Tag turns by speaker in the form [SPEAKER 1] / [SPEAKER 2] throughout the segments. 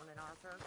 [SPEAKER 1] morning, Arthur.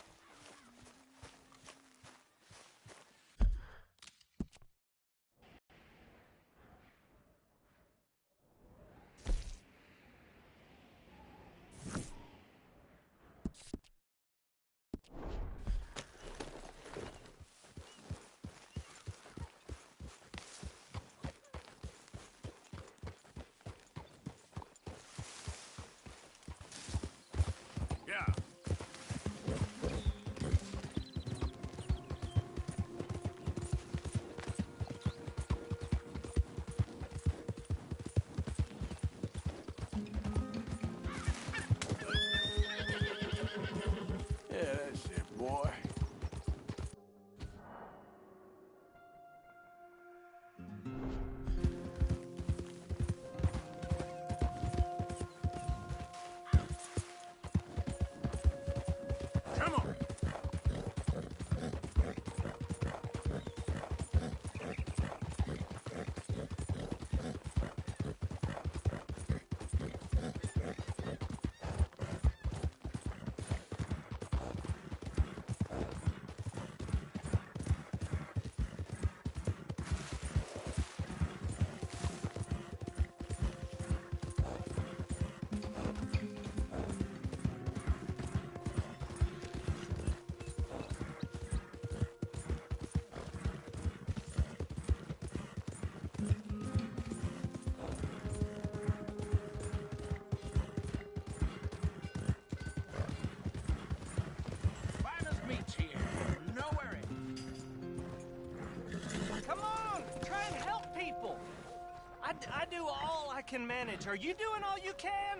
[SPEAKER 2] I do all I can manage. Are you doing all you can?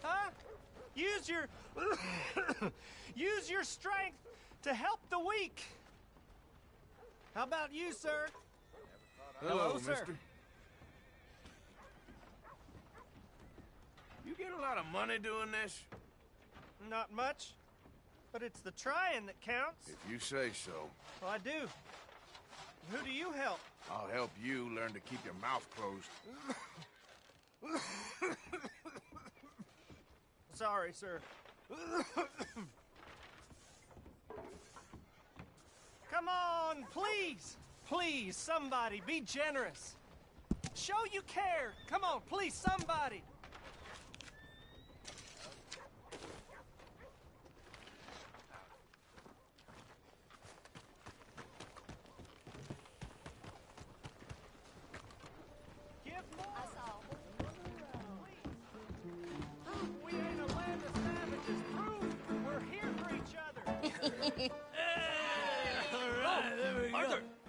[SPEAKER 2] Huh? Use your... use your strength to help the weak. How about you, sir?
[SPEAKER 3] Hello,
[SPEAKER 2] sir.
[SPEAKER 3] mister. You get a lot of money doing this?
[SPEAKER 2] Not much, but it's the trying that counts.
[SPEAKER 3] If you say so.
[SPEAKER 2] Well, I do. Who do you help?
[SPEAKER 3] I'll help you learn to keep your mouth closed.
[SPEAKER 2] Sorry, sir. Come on, please. Please, somebody, be generous. Show you care. Come on, please, somebody.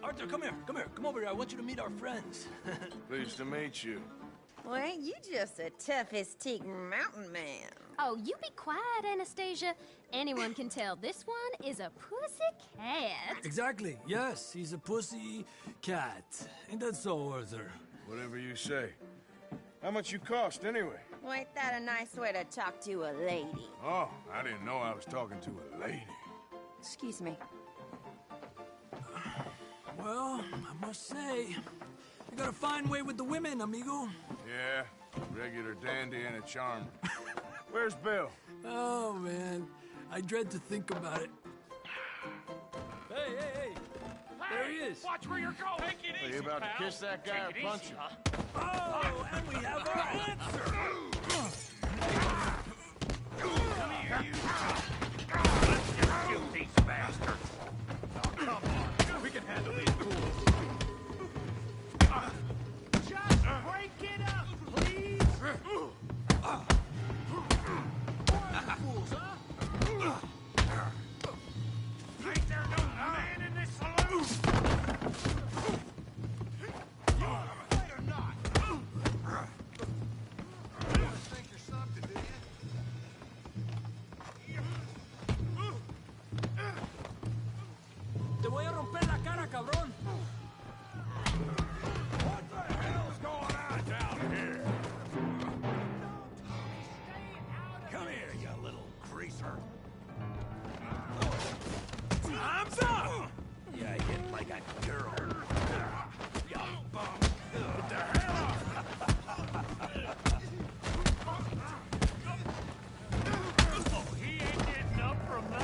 [SPEAKER 4] Arthur, come here. Come over here. I want you to meet our friends.
[SPEAKER 3] Pleased to meet you.
[SPEAKER 1] Well, ain't you just the toughest teak mountain man?
[SPEAKER 5] Oh, you be quiet, Anastasia. Anyone can tell this one is a pussy cat.
[SPEAKER 4] Exactly. Yes, he's a pussy cat. Ain't that so, Arthur?
[SPEAKER 3] Whatever you say. How much you cost, anyway?
[SPEAKER 1] Well, ain't that a nice way to talk to a lady?
[SPEAKER 3] Oh, I didn't know I was talking to a lady.
[SPEAKER 1] Excuse me.
[SPEAKER 4] Well, I must say, you got a fine way with the women, amigo.
[SPEAKER 3] Yeah, regular dandy and a charmer. Where's Bill?
[SPEAKER 4] Oh, man. I dread to think about it. Hey! There he is.
[SPEAKER 6] Watch where you're going. Take it easy,
[SPEAKER 3] Are you about
[SPEAKER 6] pal.
[SPEAKER 3] to kiss that guy or punch him?
[SPEAKER 4] Oh, and we have our answer.
[SPEAKER 6] Come here, you. Let's just kill these bastards. Oh, come on. We can handle these fools.
[SPEAKER 2] Just break it up, please.
[SPEAKER 6] Fools, huh? Ain't there no man in this saloon? You wanna fight or not? You think you're something, do you?
[SPEAKER 4] Te voy a romper la cara, cabrón.
[SPEAKER 6] What the hell's going on down here? Come here, you little greaser. Time's up! You hit like a girl. You bum. Get the hell off! Oh, he ain't getting up from that.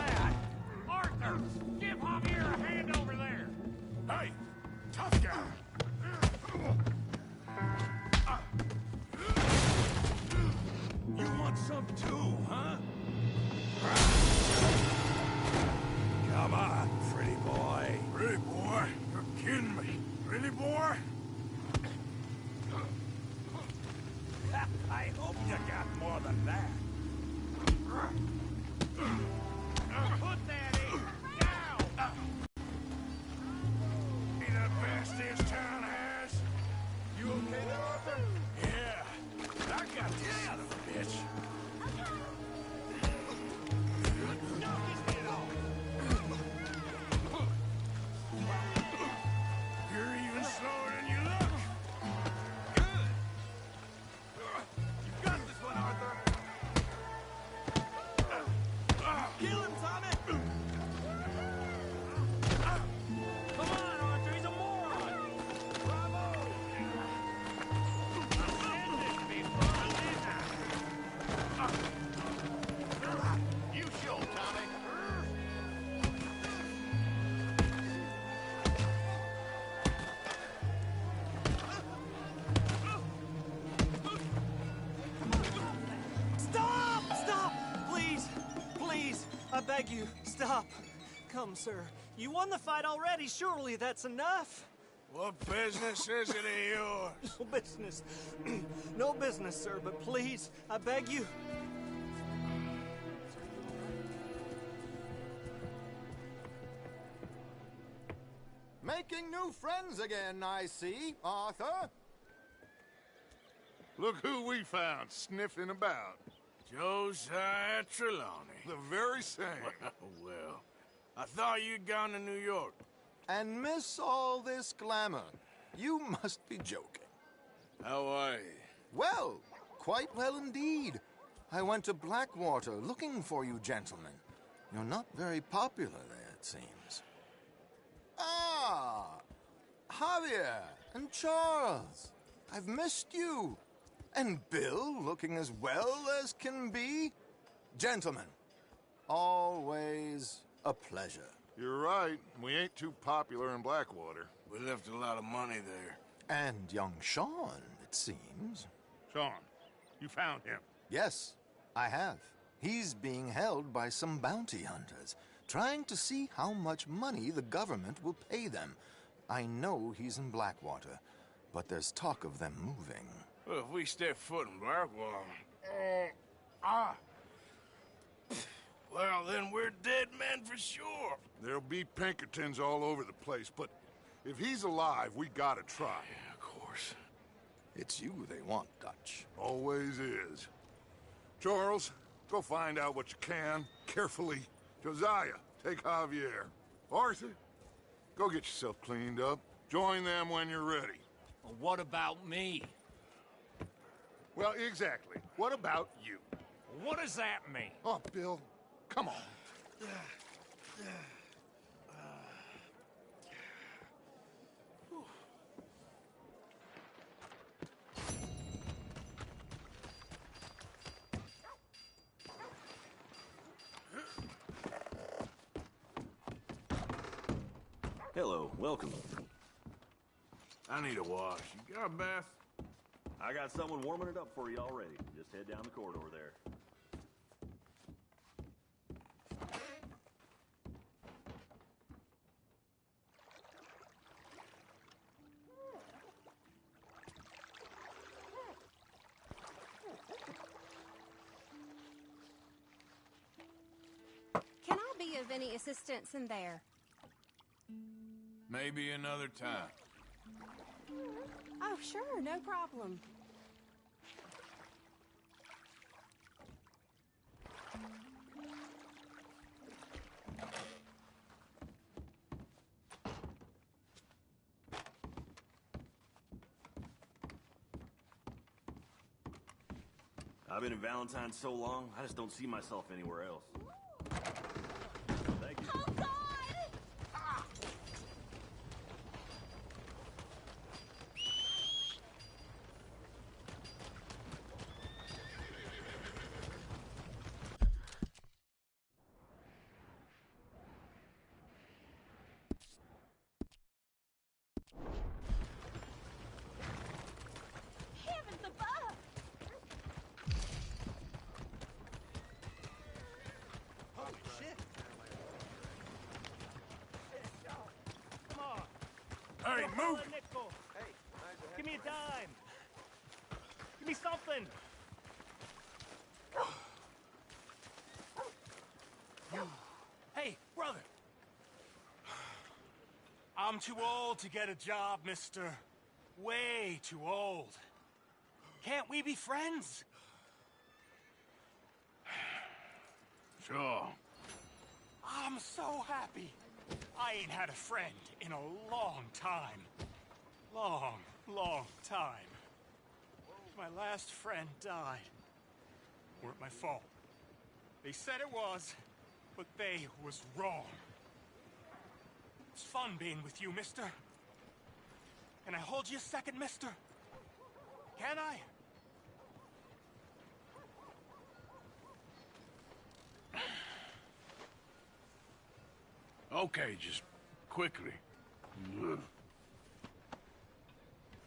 [SPEAKER 2] I beg you, stop. Come, sir. You won the fight already. Surely that's enough.
[SPEAKER 3] What business is it of yours?
[SPEAKER 2] No business. No business, sir, but please, I beg you.
[SPEAKER 7] Making new friends again, I see, Arthur.
[SPEAKER 3] Look who we found sniffing about.
[SPEAKER 6] Josiah Trelawney.
[SPEAKER 3] The very same.
[SPEAKER 6] Well, I thought you'd gone to New York.
[SPEAKER 7] And miss all this glamour. You must be joking.
[SPEAKER 3] How are you?
[SPEAKER 7] Well, quite well indeed. I went to Blackwater looking for you gentlemen. You're not very popular there, it seems. Ah, Javier and Charles. I've missed you. And Bill looking as well as can be. Gentlemen, always a pleasure.
[SPEAKER 3] You're right. We ain't too popular in Blackwater.
[SPEAKER 6] We left a lot of money there.
[SPEAKER 7] And young Sean, it seems.
[SPEAKER 3] Sean, you found him.
[SPEAKER 7] Yes, I have. He's being held by some bounty hunters, trying to see how much money the government will pay them. I know he's in Blackwater, but there's talk of them moving.
[SPEAKER 6] Well, if we step foot in Blackwater... Well, then we're dead men for sure.
[SPEAKER 3] There'll be Pinkertons all over the place, but if he's alive, we gotta try.
[SPEAKER 6] Yeah, of course.
[SPEAKER 7] It's you they want, Dutch.
[SPEAKER 3] Always is. Charles, go find out what you can, carefully. Josiah, take Javier. Arthur, go get yourself cleaned up. Join them when you're ready.
[SPEAKER 8] Well, what about me?
[SPEAKER 3] Well, exactly. What about you?
[SPEAKER 8] What does that mean?
[SPEAKER 3] Oh, Bill, come on.
[SPEAKER 9] Hello, welcome.
[SPEAKER 6] I need a wash. You got a bath?
[SPEAKER 9] I got someone warming it up for you already. Just head down the corridor there.
[SPEAKER 5] Can I be of any assistance in there?
[SPEAKER 6] Maybe another time.
[SPEAKER 1] Oh, sure, no problem.
[SPEAKER 9] I've been in Valentine so long, I just don't see myself anywhere else. Thank you.
[SPEAKER 5] Oh, God! Heavens above!
[SPEAKER 2] Holy shit. Come on.
[SPEAKER 6] Hey,
[SPEAKER 2] Give a
[SPEAKER 6] move!
[SPEAKER 2] nickel. Give me a dime. Give me something. Hey, brother. I'm too old to get a job, mister. Way too old. Can't we be friends?
[SPEAKER 6] Sure.
[SPEAKER 2] I'm so happy. I ain't had a friend in a long time. Long time. My last friend died. Weren't my fault. They said it was, but they was wrong. It's fun being with you, mister. Can I hold you a second, mister? Can I?
[SPEAKER 6] Okay, just quickly.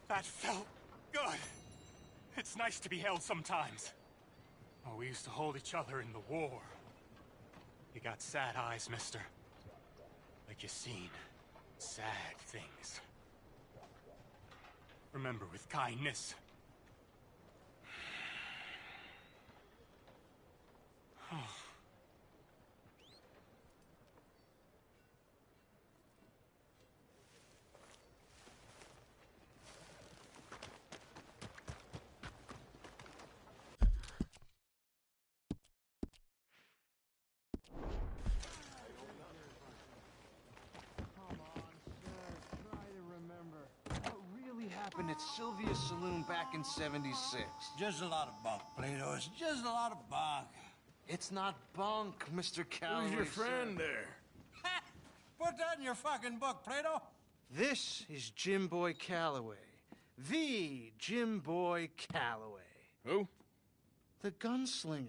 [SPEAKER 2] That felt good. It's nice to be held sometimes. Oh, we used to hold each other in the war. You got sad eyes, mister. Like you seen sad things. Remember, with kindness.
[SPEAKER 10] Happened at Sylvia's Saloon back in '76.
[SPEAKER 6] Just a lot of bunk, Plato. It's just a lot of bunk.
[SPEAKER 10] It's not bunk, Mr. Calloway.
[SPEAKER 3] Who's your friend there?
[SPEAKER 6] Ha! Put that in your fucking book, Plato.
[SPEAKER 10] This is Jim Boy Calloway. The Jim Boy Calloway.
[SPEAKER 3] Who?
[SPEAKER 10] The gunslinger.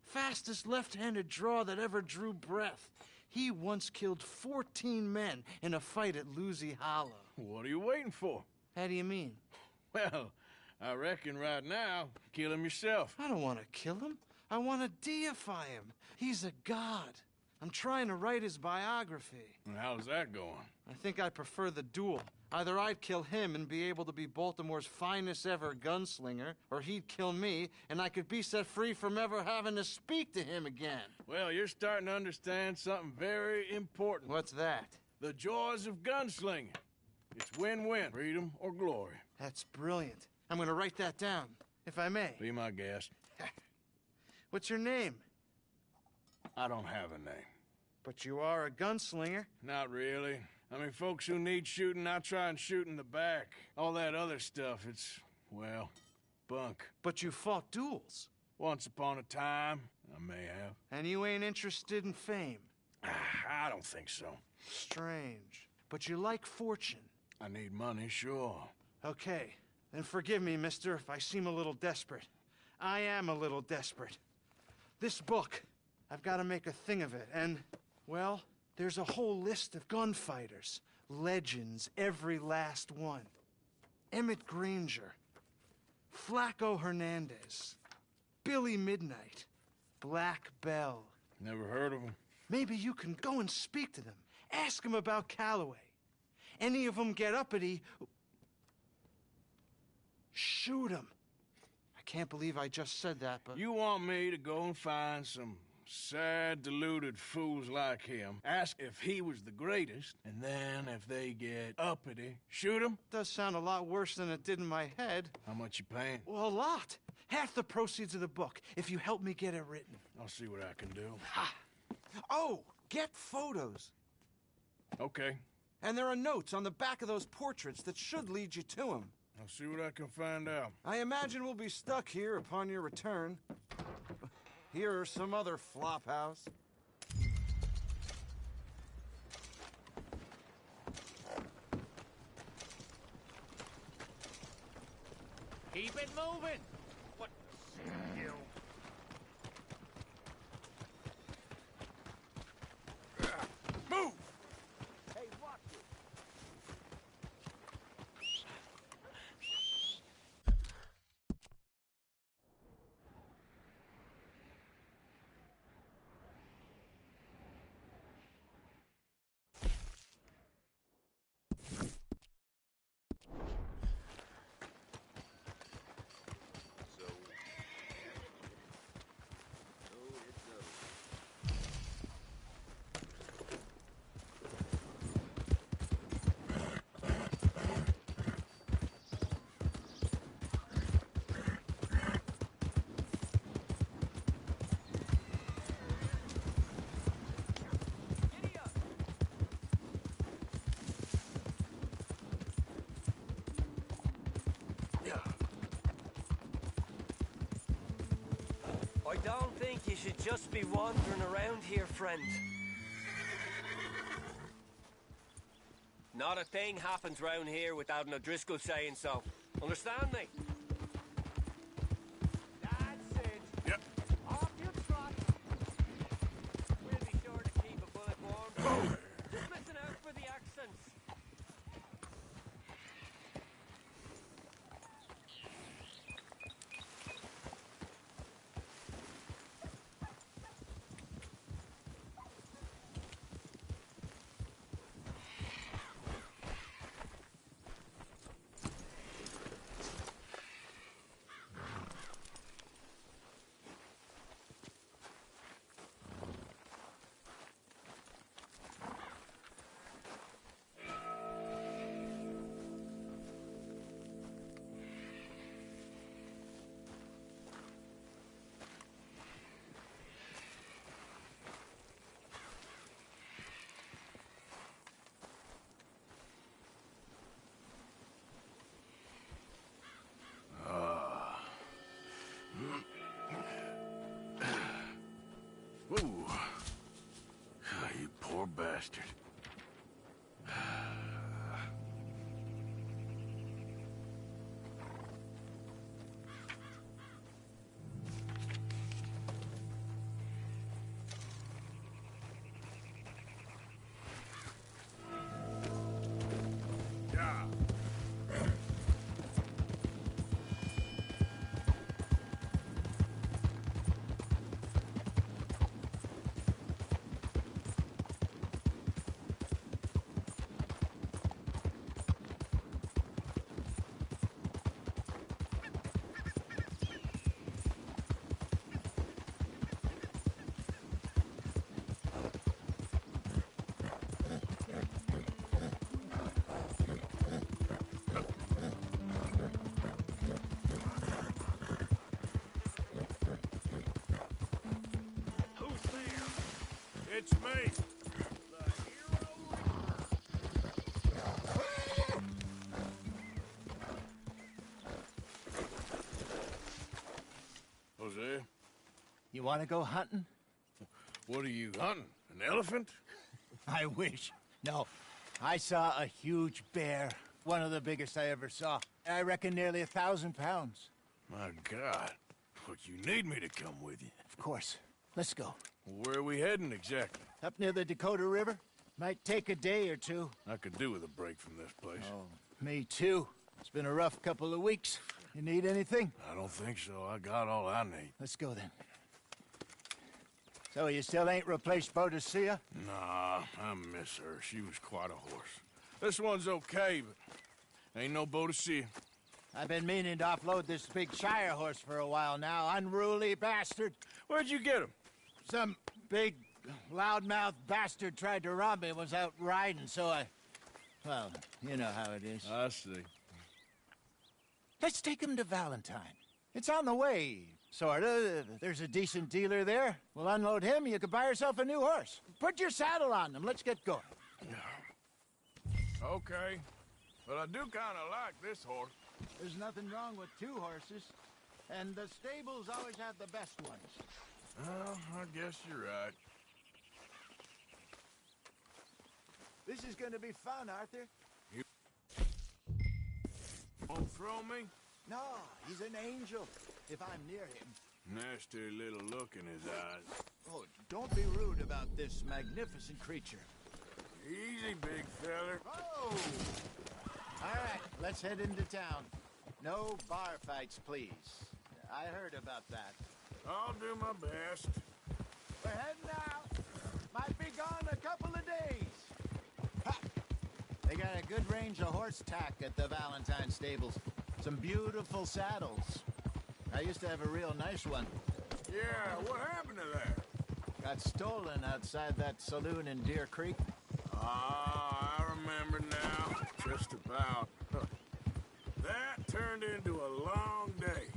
[SPEAKER 10] Fastest left-handed draw that ever drew breath. He once killed 14 men in a fight at Lucy Hollow.
[SPEAKER 3] What are you waiting for?
[SPEAKER 10] How do you mean?
[SPEAKER 3] Well, I reckon right now, kill him yourself.
[SPEAKER 10] I don't want to kill him. I want to deify him. He's a god. I'm trying to write his biography.
[SPEAKER 3] And how's that going?
[SPEAKER 10] I think I prefer the duel. Either I'd kill him and be able to be Baltimore's finest ever gunslinger, or he'd kill me and I could be set free from ever having to speak to him again.
[SPEAKER 3] Well, you're starting to understand something very important.
[SPEAKER 10] What's that?
[SPEAKER 3] The joys of gunslinging. It's win-win, freedom or glory.
[SPEAKER 10] That's brilliant. I'm gonna write that down, if I may.
[SPEAKER 3] Be my guest.
[SPEAKER 10] What's your name?
[SPEAKER 3] I don't have a name.
[SPEAKER 10] But you are a gunslinger.
[SPEAKER 3] Not really. I mean, folks who need shooting, I try and shoot in the back. All that other stuff, it's, well, bunk.
[SPEAKER 10] But you fought duels.
[SPEAKER 3] Once upon a time, I may have.
[SPEAKER 10] And you ain't interested in fame.
[SPEAKER 3] I don't think so.
[SPEAKER 10] Strange. But you like fortune.
[SPEAKER 3] I need money, sure.
[SPEAKER 10] Okay, then forgive me, mister, if I seem a little desperate. I am a little desperate. This book, I've got to make a thing of it, and, well, there's a whole list of gunfighters. Legends, every last one. Emmett Granger, Flaco Hernandez, Billy Midnight, Black Bell.
[SPEAKER 3] Never heard of him.
[SPEAKER 10] Maybe you can go and speak to them. Ask them about Calloway. Any of them get uppity, shoot them. I can't believe I just said that, but...
[SPEAKER 3] You want me to go and find some sad, deluded fools like him, ask if he was the greatest, and then if they get uppity, shoot him?
[SPEAKER 10] Does sound a lot worse than it did in my head.
[SPEAKER 3] How much you paying?
[SPEAKER 10] Well, a lot. Half the proceeds of the book, if you help me get it written.
[SPEAKER 3] I'll see what I can do.
[SPEAKER 10] Ha! Oh, get photos.
[SPEAKER 3] Okay.
[SPEAKER 10] And there are notes on the back of those portraits that should lead you to him.
[SPEAKER 3] I'll see what I can find out.
[SPEAKER 10] I imagine we'll be stuck here upon your return. Here or some other flop house.
[SPEAKER 8] Keep it moving. What? You.
[SPEAKER 3] Move!
[SPEAKER 8] Hey, watch it.
[SPEAKER 2] I don't think you should just be wandering around here, friend. Not a thing happens round here without an O'Driscoll saying so. Understand me? That's it.
[SPEAKER 3] Yep.
[SPEAKER 2] Off your trot. We'll be sure to keep a bullet warm. Just listen out for the accents.
[SPEAKER 6] bastard. It's me, the hero. Jose,
[SPEAKER 8] You want to go hunting?
[SPEAKER 6] what are you hunting? An elephant?
[SPEAKER 8] I wish. No, I saw a huge bear. One of the biggest I ever saw. I reckon nearly 1,000 pounds.
[SPEAKER 6] My God. But you need me to come with you.
[SPEAKER 8] Of course. Let's go.
[SPEAKER 6] Where are we heading exactly?
[SPEAKER 8] Up near the Dakota River. Might take a day or two.
[SPEAKER 6] I could do with a break from this place.
[SPEAKER 8] Oh, me too. It's been a rough couple of weeks. You need anything?
[SPEAKER 6] I don't think so. I got all I need.
[SPEAKER 8] Let's go then. So you still ain't replaced Boadicea?
[SPEAKER 6] Nah, I miss her. She was quite a horse. This one's okay, but ain't no Boadicea.
[SPEAKER 8] I've been meaning to offload this big Shire horse for a while now. Unruly bastard.
[SPEAKER 6] Where'd you get him?
[SPEAKER 8] Some big, loudmouth bastard tried to rob me and was out riding, so I... Well, you know how it is.
[SPEAKER 6] I see.
[SPEAKER 8] Let's take him to Valentine. It's on the way, sorta. There's a decent dealer there. We'll unload him, you can buy yourself a new horse. Put your saddle on him, let's get going.
[SPEAKER 6] Okay, but I do kind of like this horse.
[SPEAKER 8] There's nothing wrong with two horses, and the stables always have the best ones.
[SPEAKER 6] Well, I guess you're right.
[SPEAKER 8] This is gonna be fun, Arthur.
[SPEAKER 6] Won't throw me?
[SPEAKER 8] No, he's an angel, if I'm near him.
[SPEAKER 6] Nasty little look in his eyes.
[SPEAKER 8] Oh, don't be rude about this magnificent creature.
[SPEAKER 6] Easy, big feller.
[SPEAKER 8] Oh! All right, let's head into town. No bar fights, please. I heard about that.
[SPEAKER 6] I'll do my best.
[SPEAKER 8] We're heading out. Might be gone a couple of days. Ha! They got a good range of horse tack at the Valentine stables. Some beautiful saddles. I used to have a real nice one.
[SPEAKER 6] Yeah, what happened to that?
[SPEAKER 8] Got stolen outside that saloon in Deer Creek.
[SPEAKER 6] Ah, I remember now. Just about. That turned into a long day.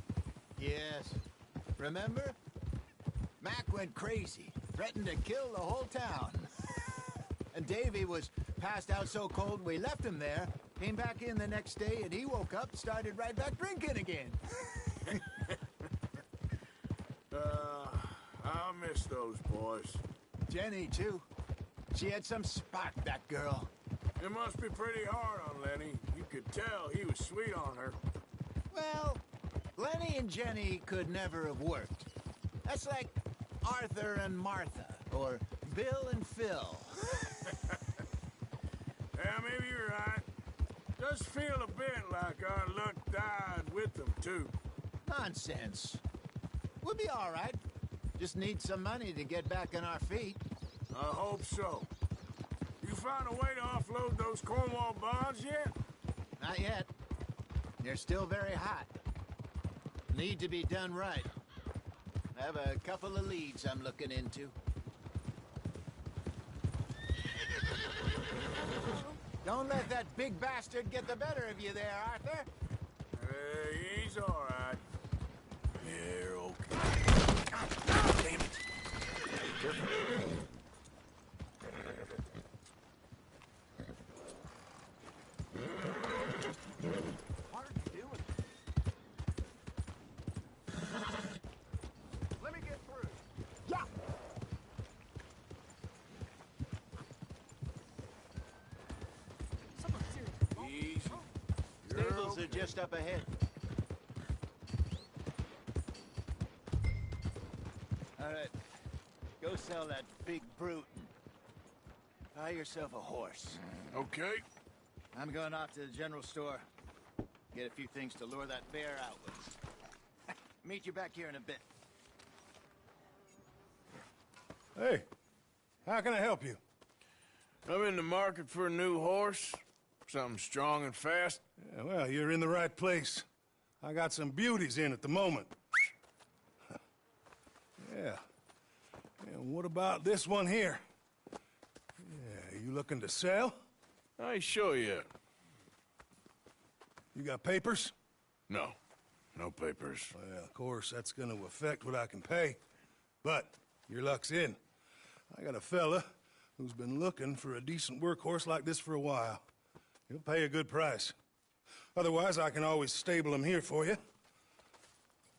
[SPEAKER 8] Yes. Remember? Mac went crazy, threatened to kill the whole town. And Davy was passed out so cold we left him there, came back in the next day, and he woke up, started right back drinking again.
[SPEAKER 6] I'll miss those boys.
[SPEAKER 8] Jenny, too. She had some spark, that girl.
[SPEAKER 6] It must be pretty hard on Lenny. You could tell he was sweet on her.
[SPEAKER 8] Well, Lenny and Jenny could never have worked. That's like Arthur and Martha, or Bill and Phil.
[SPEAKER 6] Yeah, maybe you're right. Does feel a bit like our luck died with them, too.
[SPEAKER 8] Nonsense. We'll be all right. Just need some money to get back on our feet.
[SPEAKER 6] I hope so. You found a way to offload those Cornwall bonds yet?
[SPEAKER 8] Not yet. They're still very hot. Need to be done right. I have a couple of leads I'm looking into. Don't let that big bastard get the better of you there, Arthur.
[SPEAKER 6] He's all right. Yeah, okay. Damn it. Careful.
[SPEAKER 8] What are you doing? Let me get through. Yeah. stables are just up ahead. All right, go sell that big brute and buy yourself a horse.
[SPEAKER 6] Okay.
[SPEAKER 8] I'm going off to the general store. Get a few things to lure that bear out with. Meet you back here in a bit.
[SPEAKER 11] Hey, how can I help you?
[SPEAKER 6] I'm in the market for a new horse. Something strong and fast.
[SPEAKER 11] Yeah, well, you're in the right place. I got some beauties in at the moment. Yeah. And what about this one here? Yeah, you looking to sell?
[SPEAKER 6] I ain't sure yet.
[SPEAKER 11] You got papers?
[SPEAKER 6] No. No papers.
[SPEAKER 11] Well, of course, that's gonna affect what I can pay. But your luck's in. I got a fella who's been looking for a decent workhorse like this for a while. He'll pay a good price. Otherwise, I can always stable him here for you.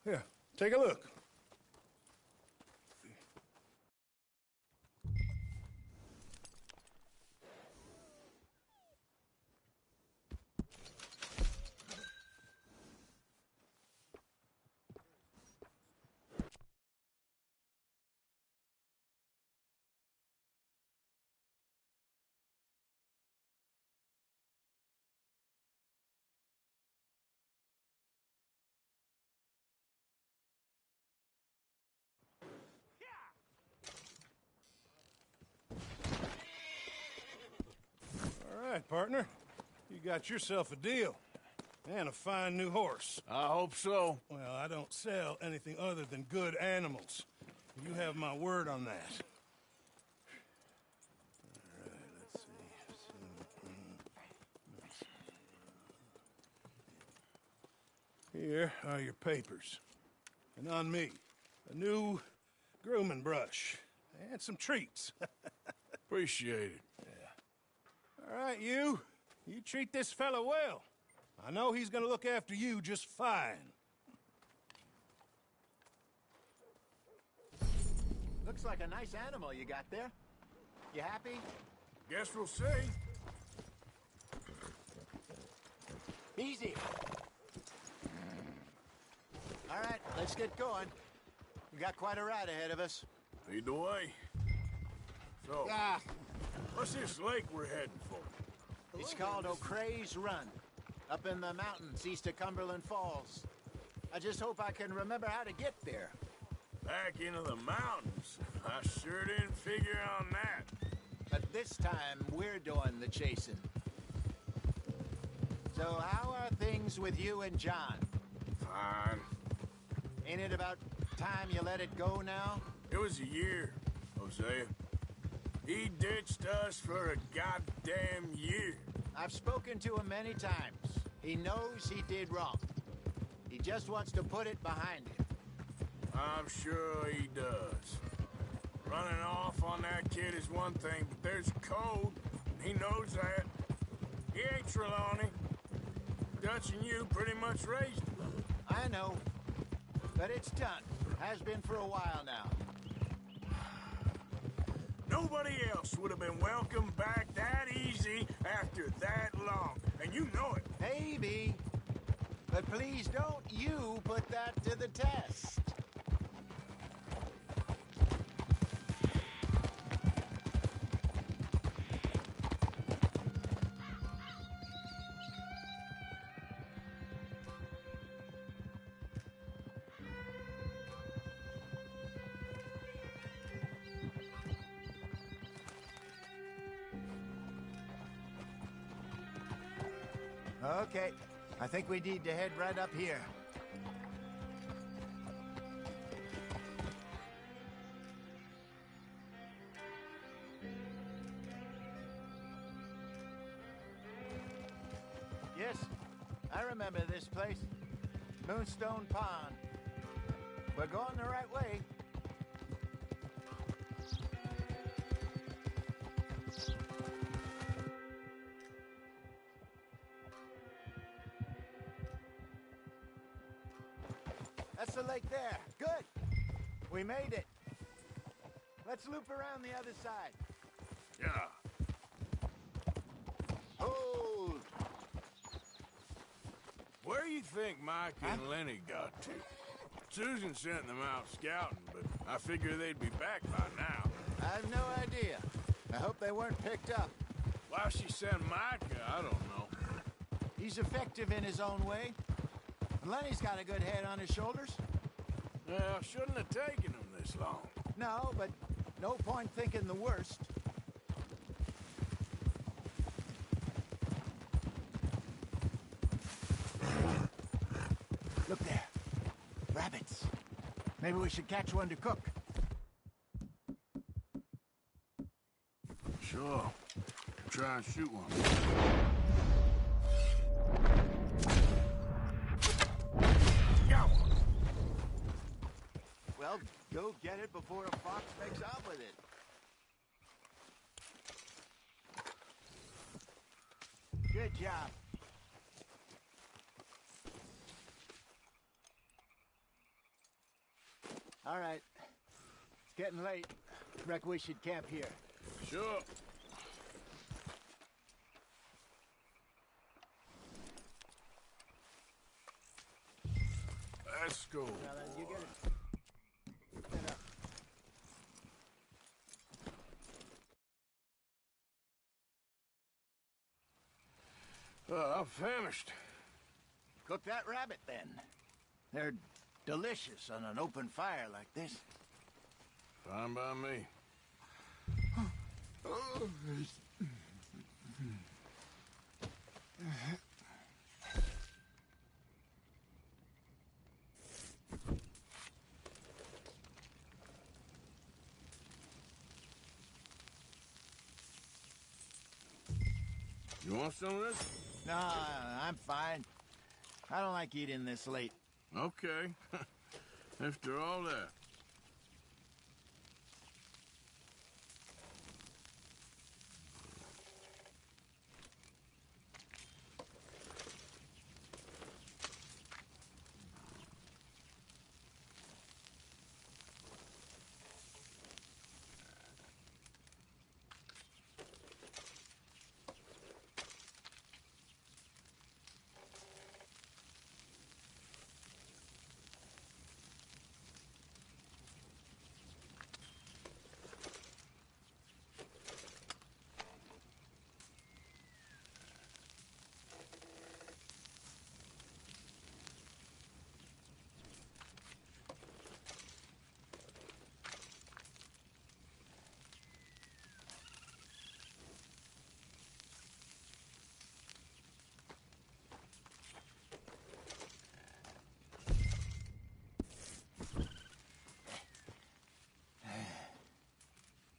[SPEAKER 11] Here, take a look. All right, partner. You got yourself a deal. And a fine new horse.
[SPEAKER 6] I hope so.
[SPEAKER 11] Well, I don't sell anything other than good animals. You have my word on that. All right, let's see. Here are your papers. And on me, a new grooming brush. And some treats.
[SPEAKER 6] Appreciate it.
[SPEAKER 11] All right, you treat this fella well. I know he's gonna look after you just fine.
[SPEAKER 8] Looks like a nice animal you got there. You happy?
[SPEAKER 6] Guess we'll see.
[SPEAKER 8] Easy. All right, let's get going. We got quite a ride ahead of us.
[SPEAKER 6] Lead the way. So,
[SPEAKER 8] Ah,
[SPEAKER 6] what's this lake we're heading for?
[SPEAKER 8] it's called O'Creagh's Run, up in the mountains east of Cumberland Falls. I just hope I can remember how to get there.
[SPEAKER 6] Back into the mountains. I sure didn't figure on that.
[SPEAKER 8] But this time, we're doing the chasing. So how are things with you and John?
[SPEAKER 6] Fine.
[SPEAKER 8] Ain't it about time you let it go now?
[SPEAKER 6] It was a year, Hosea. He ditched us for a goddamn year.
[SPEAKER 8] I've spoken to him many times. He knows he did wrong. He just wants to put it behind him.
[SPEAKER 6] I'm sure he does. Running off on that kid is one thing, but there's code, and he knows that. He ain't Trelawney. Dutch and you pretty much raised him.
[SPEAKER 8] I know, but it's done. Has been for a while now.
[SPEAKER 6] Nobody else would have been welcomed back that easy after that long, and you know it.
[SPEAKER 8] Maybe. But please don't you put that to the test. Okay, I think we need to head right up here. Yes, I remember this place. Moonstone Pond. We're going the right way. That's the lake there. Good. We made it. Let's loop around the other side.
[SPEAKER 6] Yeah.
[SPEAKER 8] Hold.
[SPEAKER 6] Where you think Mike and Lenny got to? Susan sent them out scouting, but I figure they'd be back by now.
[SPEAKER 8] I have no idea. I hope they weren't picked up.
[SPEAKER 6] Why she sent Micah, I don't know.
[SPEAKER 8] He's effective in his own way. And Lenny's got a good head on his shoulders.
[SPEAKER 6] Well, shouldn't have taken him this long.
[SPEAKER 8] No, but no point thinking the worst. Look there. Rabbits. Maybe we should catch one to cook.
[SPEAKER 6] Sure. Try and shoot one. Got one.
[SPEAKER 8] Well, go get it before a fox makes off with it. Good job. All right. It's getting late. Reckon we should camp here.
[SPEAKER 6] Sure. Let's go.
[SPEAKER 8] Fellas, you get it. Set up.
[SPEAKER 6] I'm famished.
[SPEAKER 8] Cook that rabbit, then. They're delicious on an open fire like this.
[SPEAKER 6] Fine by me. You want some of this?
[SPEAKER 8] No, I'm fine. I don't like eating this late.
[SPEAKER 6] Okay. After all that.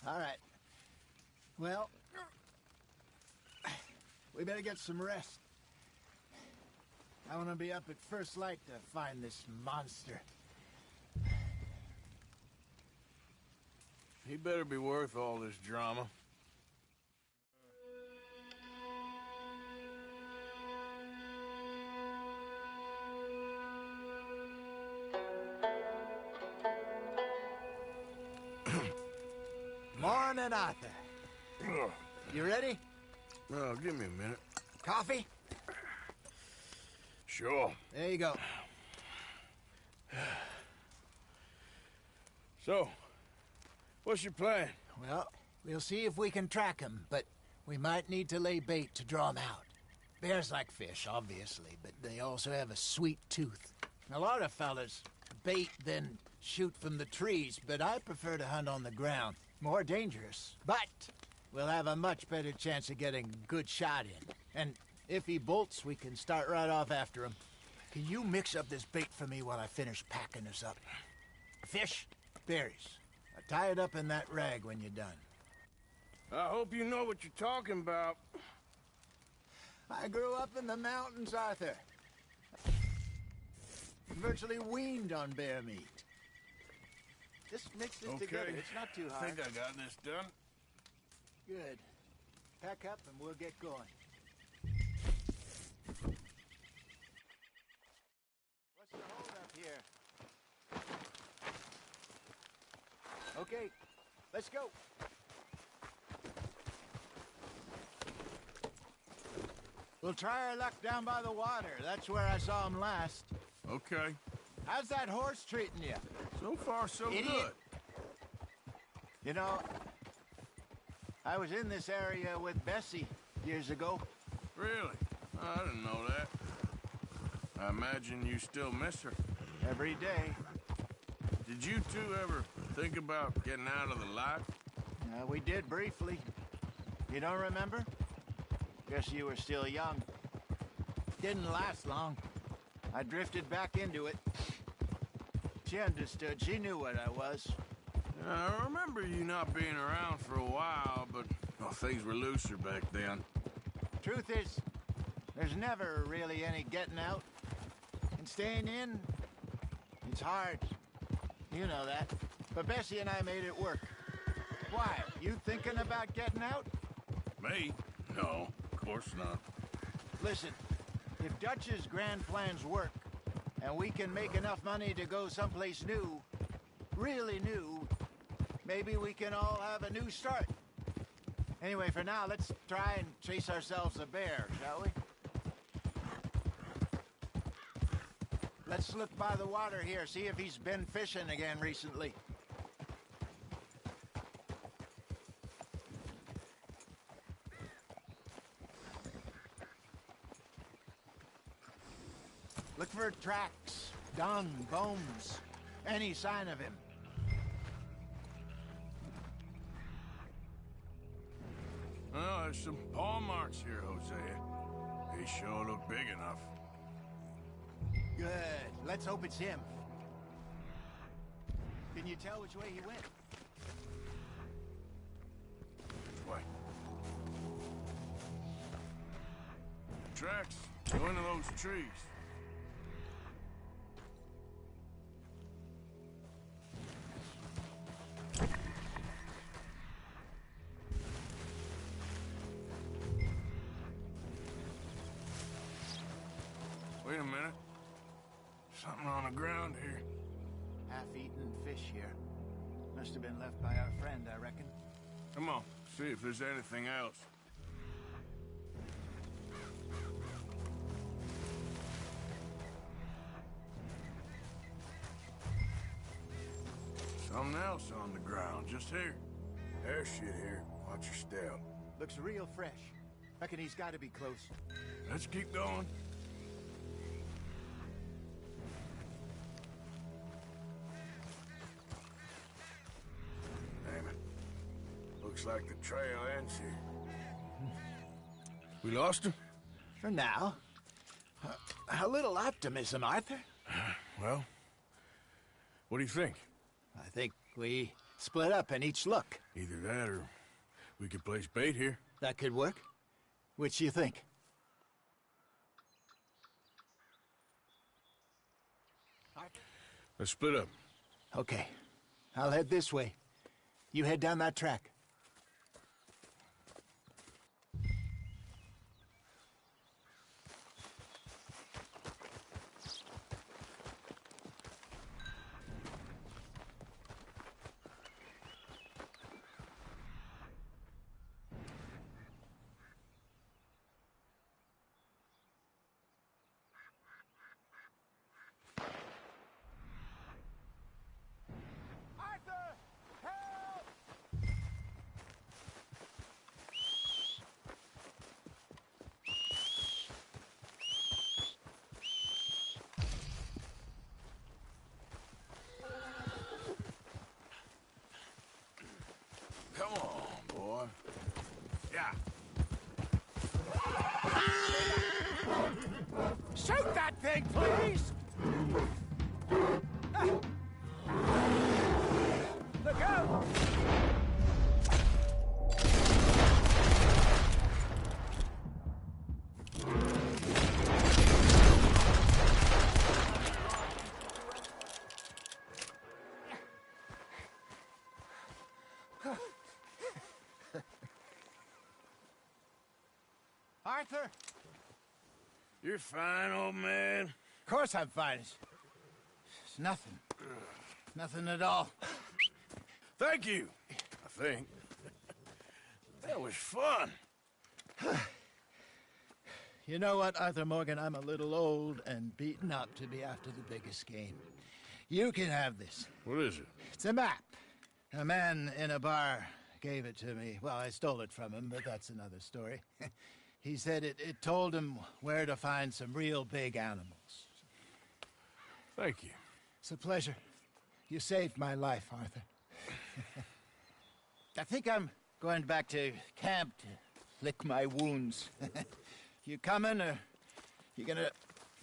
[SPEAKER 8] All right. Well, we better get some rest. I want to be up at first light to find this monster.
[SPEAKER 6] He better be worth all this drama.
[SPEAKER 8] Morning, Arthur. You ready?
[SPEAKER 6] Well, give me a minute.
[SPEAKER 8] Coffee?
[SPEAKER 6] Sure.
[SPEAKER 8] There you go.
[SPEAKER 6] So, what's your plan?
[SPEAKER 8] Well, we'll see if we can track him, but we might need to lay bait to draw him out. Bears like fish, obviously, but they also have a sweet tooth. A lot of fellas bait, then shoot from the trees, but I prefer to hunt on the ground. More dangerous, but we'll have a much better chance of getting a good shot in. And if he bolts, we can start right off after him. Can you mix up this bait for me while I finish packing this up? Fish, berries. Tie it up in that rag when you're done.
[SPEAKER 6] I hope you know what you're talking about.
[SPEAKER 8] I grew up in the mountains, Arthur. Virtually weaned on bear meat. Just mix this together. It's not too hard.
[SPEAKER 6] I think I got this done.
[SPEAKER 8] Good. Pack up and we'll get going. What's the hold up here? Okay, let's go. We'll try our luck down by the water. That's where I saw him last.
[SPEAKER 6] Okay.
[SPEAKER 8] How's that horse treating you?
[SPEAKER 6] So far, so
[SPEAKER 8] Idiot.
[SPEAKER 6] good.
[SPEAKER 8] You know, I was in this area with Bessie years ago.
[SPEAKER 6] Really? I didn't know that. I imagine you still miss her.
[SPEAKER 8] Every day.
[SPEAKER 6] Did you two ever think about getting out of the life?
[SPEAKER 8] We did briefly. You don't remember? Guess you were still young. Didn't last long. I drifted back into it. She understood. She knew what I was.
[SPEAKER 6] I remember you not being around for a while, but well, things were looser back then.
[SPEAKER 8] Truth is, there's never really any getting out. And staying in, it's hard. You know that. But Bessie and I made it work. Why? You thinking about getting out?
[SPEAKER 6] Me? No, of course not.
[SPEAKER 8] Listen, if Dutch's grand plans work, and we can make enough money to go someplace new, really new, maybe we can all have a new start. Anyway, for now, let's try and chase ourselves a bear, shall we? Let's look by the water here, see if he's been fishing again recently. Look for tracks, dung, bones, any sign of him.
[SPEAKER 6] Well, there's some paw marks here, Hosea. They sure look big enough.
[SPEAKER 8] Good. Let's hope it's him. Can you tell which way he went?
[SPEAKER 6] Which way? Tracks go into those trees. Wait a minute. Something on the ground here.
[SPEAKER 8] Half-eaten fish here. Must have been left by our friend, I reckon.
[SPEAKER 6] Come on, see if there's anything else. Something else on the ground, just here. There's shit here. Watch your step.
[SPEAKER 8] Looks real fresh. Reckon he's got to be close.
[SPEAKER 6] Let's keep going. Looks like the trail ends here. We lost him?
[SPEAKER 8] For now. A little optimism, Arthur.
[SPEAKER 6] Well, what do you think?
[SPEAKER 8] I think we split up and each look.
[SPEAKER 6] Either that or we could place bait here.
[SPEAKER 8] That could work. Which you think?
[SPEAKER 6] Let's split up.
[SPEAKER 8] Okay. I'll head this way. You head down that track.
[SPEAKER 6] Come on, boy. Yeah.
[SPEAKER 8] Shoot that thing, please! Look out! Arthur?
[SPEAKER 6] You're fine, old man.
[SPEAKER 8] Of course I'm fine. It's nothing. Nothing at all.
[SPEAKER 6] Thank you, I think. That was fun.
[SPEAKER 8] You know what, Arthur Morgan? I'm a little old and beaten up to be after the biggest game. You can have this.
[SPEAKER 6] What is it?
[SPEAKER 8] It's a map. A man in a bar gave it to me. Well, I stole it from him, but that's another story. He said it told him where to find some real big animals.
[SPEAKER 6] Thank you.
[SPEAKER 8] It's a pleasure. You saved my life, Arthur. I think I'm going back to camp to lick my wounds. You coming, or you gonna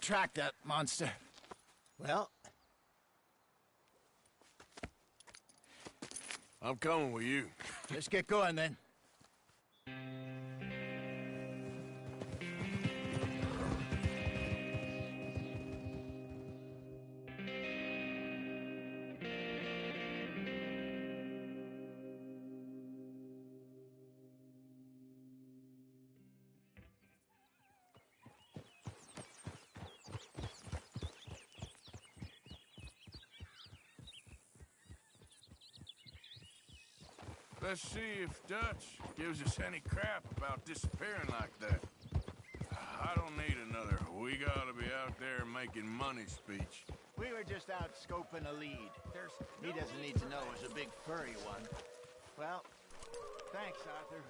[SPEAKER 8] track that monster? Well,
[SPEAKER 6] I'm coming with you.
[SPEAKER 8] let's get going then.
[SPEAKER 6] Let's see if Dutch gives us any crap about disappearing like that. I don't need another "we gotta be out there making money" speech.
[SPEAKER 8] We were just out scoping a lead. He doesn't need to know it was a big furry one. Well, thanks, Arthur.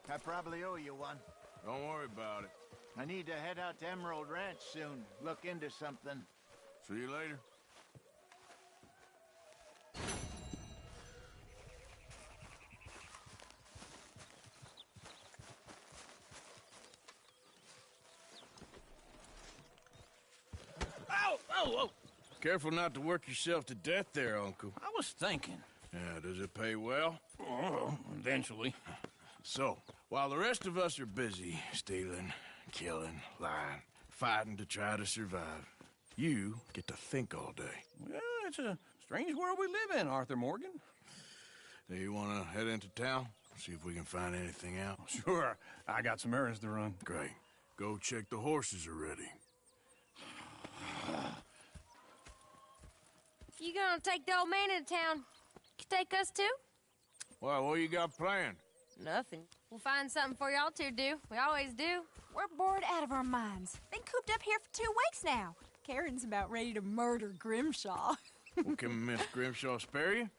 [SPEAKER 8] I probably owe you one.
[SPEAKER 6] Don't worry about it.
[SPEAKER 8] I need to head out to Emerald Ranch soon. Look into something.
[SPEAKER 6] See you later.
[SPEAKER 12] Whoa!
[SPEAKER 6] Careful not to work yourself to death there, Uncle.
[SPEAKER 12] I was thinking.
[SPEAKER 6] Yeah, does it pay well?
[SPEAKER 12] Oh, eventually.
[SPEAKER 6] So, while the rest of us are busy stealing, killing, lying, fighting to try to survive, you get to think all day.
[SPEAKER 12] Well, it's a strange world we live in, Arthur Morgan.
[SPEAKER 6] Do you want to head into town? See if we can find anything out?
[SPEAKER 12] Sure. I got some errands to run.
[SPEAKER 6] Great. Go check the horses are ready.
[SPEAKER 5] You gonna take the old man into town? You take us too?
[SPEAKER 6] Well, what you got planned?
[SPEAKER 5] Nothing. We'll find something for y'all to do. We always do.
[SPEAKER 13] We're bored out of our minds. Been cooped up here for 2 weeks now. Karen's about ready to murder Grimshaw.
[SPEAKER 6] Well, can Miss Grimshaw spare you?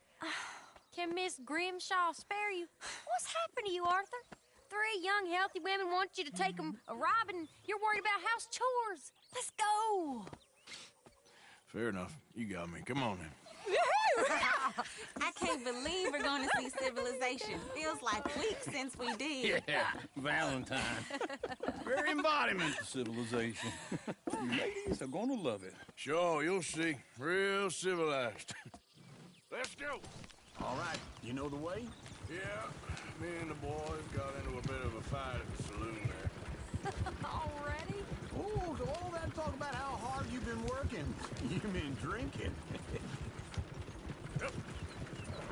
[SPEAKER 5] Can Miss Grimshaw spare you? What's happened to you, Arthur? 3 young, healthy women want you to take them a robbing. You're worried about house chores. Let's go.
[SPEAKER 6] Fair enough. You got me. Come on then.
[SPEAKER 1] I can't believe we're going to see civilization. Feels like weeks since we did.
[SPEAKER 12] Yeah, Valentine. Very embodiment of civilization. You ladies are gonna love it.
[SPEAKER 6] Sure, you'll see. Real civilized. Let's go.
[SPEAKER 12] All right, you know the way?
[SPEAKER 6] Yeah, me and the boys got into a bit of a fight at the saloon there.
[SPEAKER 5] Already?
[SPEAKER 12] Oh, so all that talk about how hard you've been working. You mean drinking.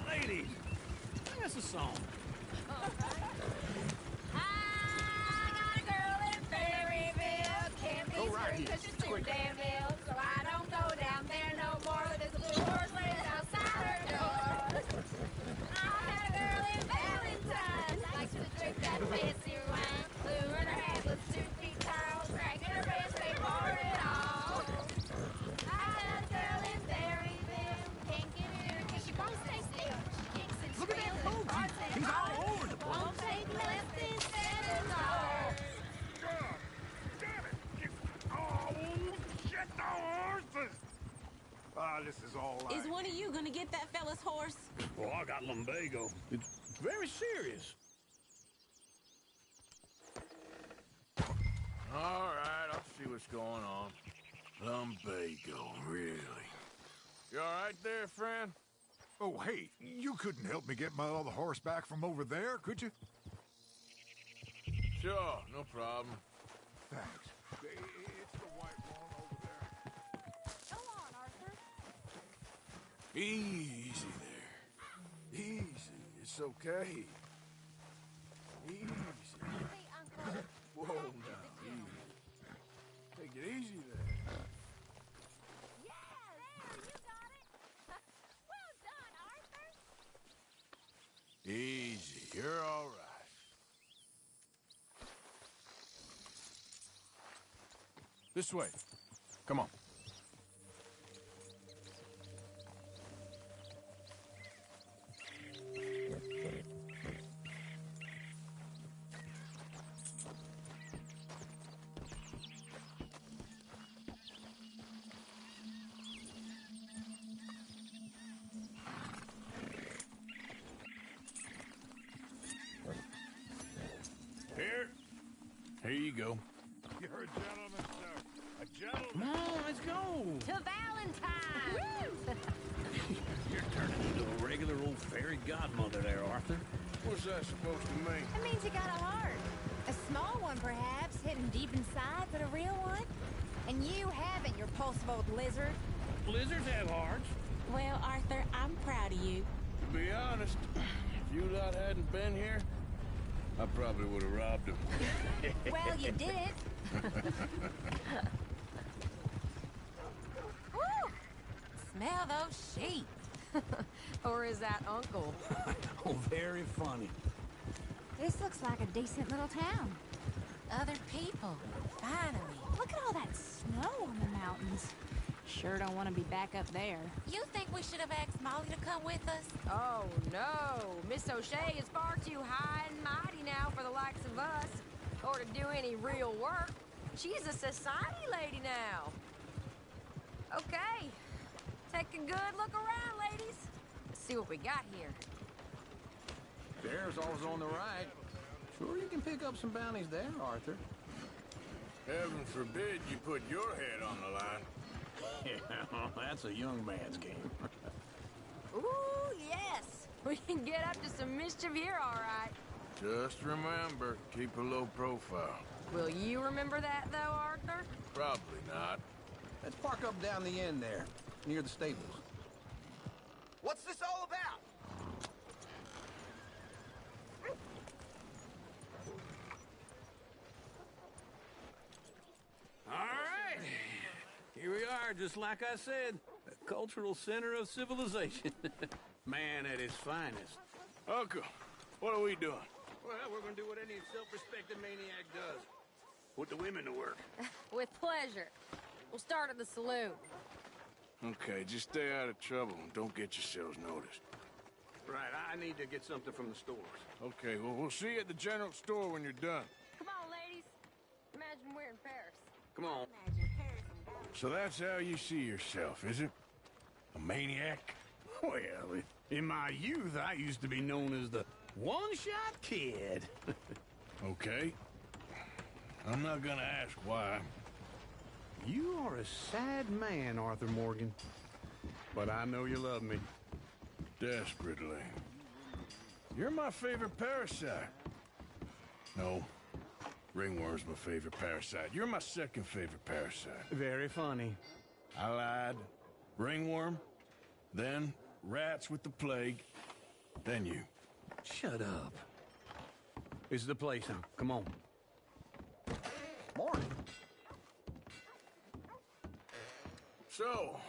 [SPEAKER 12] Ladies, sing us a song.
[SPEAKER 5] I got a girl in Berryville. Can't be screwed because she's too damn ill. So I don't go down there no more. There's a little horse waiting outside her door. I had a girl in Valentine. Likes to drink that fancy wine. Blue in her head with 2 feet tall. Dragging her wrist, they bore it all. I had a girl in Berryville. Can't get her because she won't stay still. She kicks and
[SPEAKER 12] Look at that
[SPEAKER 5] squeals.
[SPEAKER 12] bogey. He's all over the place.
[SPEAKER 5] Won't take less than 7 hours.
[SPEAKER 3] Damn it! Oh, shit, the horses! Ah, this is all right.
[SPEAKER 1] Is one of you gonna get that fella's horse?
[SPEAKER 12] Oh, I got lumbago. It's very serious.
[SPEAKER 6] All right, I'll see what's going on. Lumbago, really? You all right there, friend?
[SPEAKER 3] Oh, hey, you couldn't help me get my other horse back from over there, could you?
[SPEAKER 6] Sure, no problem.
[SPEAKER 3] Thanks. It's the white one over there.
[SPEAKER 13] Go on, Arthur.
[SPEAKER 6] Easy there. Easy. It's okay. Easy.
[SPEAKER 5] Hey, Uncle.
[SPEAKER 6] Whoa, now, easy. Take it easy there.
[SPEAKER 5] Yes! There, you got it. Well done, Arthur.
[SPEAKER 6] Easy. You're all right. This way. Come on. Here you go.
[SPEAKER 3] You're a gentleman, sir. A gentleman.
[SPEAKER 12] Come on, let's go.
[SPEAKER 5] To Valentine!
[SPEAKER 12] You're turning into a regular old fairy godmother there, Arthur.
[SPEAKER 6] What's that supposed to mean?
[SPEAKER 13] It means you got a heart. A small one, perhaps, hidden deep inside, but a real one. And you haven't, you repulsive old lizard.
[SPEAKER 12] Blizzards have hearts.
[SPEAKER 1] Well, Arthur, I'm proud of you.
[SPEAKER 6] To be honest, if you lot hadn't been here, I probably would have robbed him.
[SPEAKER 13] Well, you did it.
[SPEAKER 5] Woo! Smell those sheep. Or is that Uncle?
[SPEAKER 12] Oh, very funny.
[SPEAKER 13] This looks like a decent little town.
[SPEAKER 5] Other people. Finally.
[SPEAKER 13] Look at all that snow on the mountains.
[SPEAKER 14] Sure don't want to be back up there.
[SPEAKER 5] You think we should have asked Molly to come with us?
[SPEAKER 14] Oh, no. Miss O'Shea is far too high and mighty now for the likes of us, or to do any real work. She's a society lady now. Okay. Take a good look around, ladies. Let's see what we got here.
[SPEAKER 4] There's always on the right. Sure you can pick up some bounties there, Arthur.
[SPEAKER 6] Heaven forbid you put your head on the line.
[SPEAKER 4] Yeah, that's a young man's game.
[SPEAKER 14] Ooh, yes. We can get up to some mischief here, all right.
[SPEAKER 6] Just remember, keep a low profile.
[SPEAKER 14] Will you remember that, though, Arthur?
[SPEAKER 6] Probably not.
[SPEAKER 4] Let's park up down the end there, near the stables.
[SPEAKER 7] What's this all about?
[SPEAKER 12] All right. Here we are, just like I said. A cultural center of civilization. Man at his finest.
[SPEAKER 6] Uncle, what are we doing?
[SPEAKER 12] Well, we're gonna do what any self-respecting maniac does. Put the women to work.
[SPEAKER 14] With pleasure. We'll start at the saloon.
[SPEAKER 6] Okay, just stay out of trouble and don't get yourselves noticed.
[SPEAKER 12] Right, I need to get something from the stores.
[SPEAKER 6] Okay, well, we'll see you at the general store when you're done.
[SPEAKER 14] Come on, ladies. Imagine we're in Paris.
[SPEAKER 12] Come on.
[SPEAKER 6] So that's how you see yourself, is it? A maniac?
[SPEAKER 12] Well, in my youth, I used to be known as the one-shot kid.
[SPEAKER 6] Okay. I'm not gonna ask why.
[SPEAKER 12] You are a sad man, Arthur Morgan. But I know you love me.
[SPEAKER 6] Desperately. You're my favorite parasite. No. Ringworm's my favorite parasite. You're my second favorite parasite.
[SPEAKER 12] Very funny.
[SPEAKER 6] I lied. Ringworm, then rats with the plague, then you.
[SPEAKER 12] Shut up. This is the place now. Come on.
[SPEAKER 4] Morning.
[SPEAKER 6] So,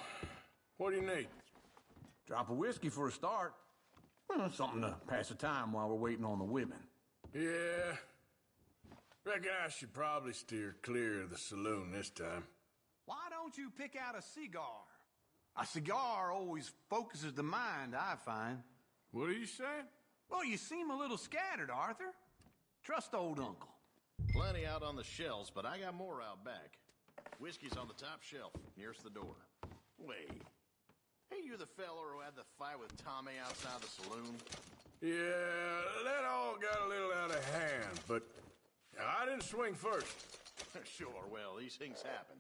[SPEAKER 6] what do you need?
[SPEAKER 4] Drop of whiskey for a start. Well, something to pass the time while we're waiting on the women.
[SPEAKER 6] Yeah. Reckon I should probably steer clear of the saloon this time.
[SPEAKER 8] Why don't you pick out a cigar? A cigar always focuses the mind, I find.
[SPEAKER 6] What are you saying?
[SPEAKER 8] Well, you seem a little scattered, Arthur. Trust old Uncle.
[SPEAKER 15] Plenty out on the shelves, but I got more out back. Whiskey's on the top shelf, nearest the door. Wait. Hey, you the feller who had the fight with Tommy outside the saloon?
[SPEAKER 6] Yeah, that all got a little out of hand, but I didn't swing first.
[SPEAKER 15] Sure, well, these things happen.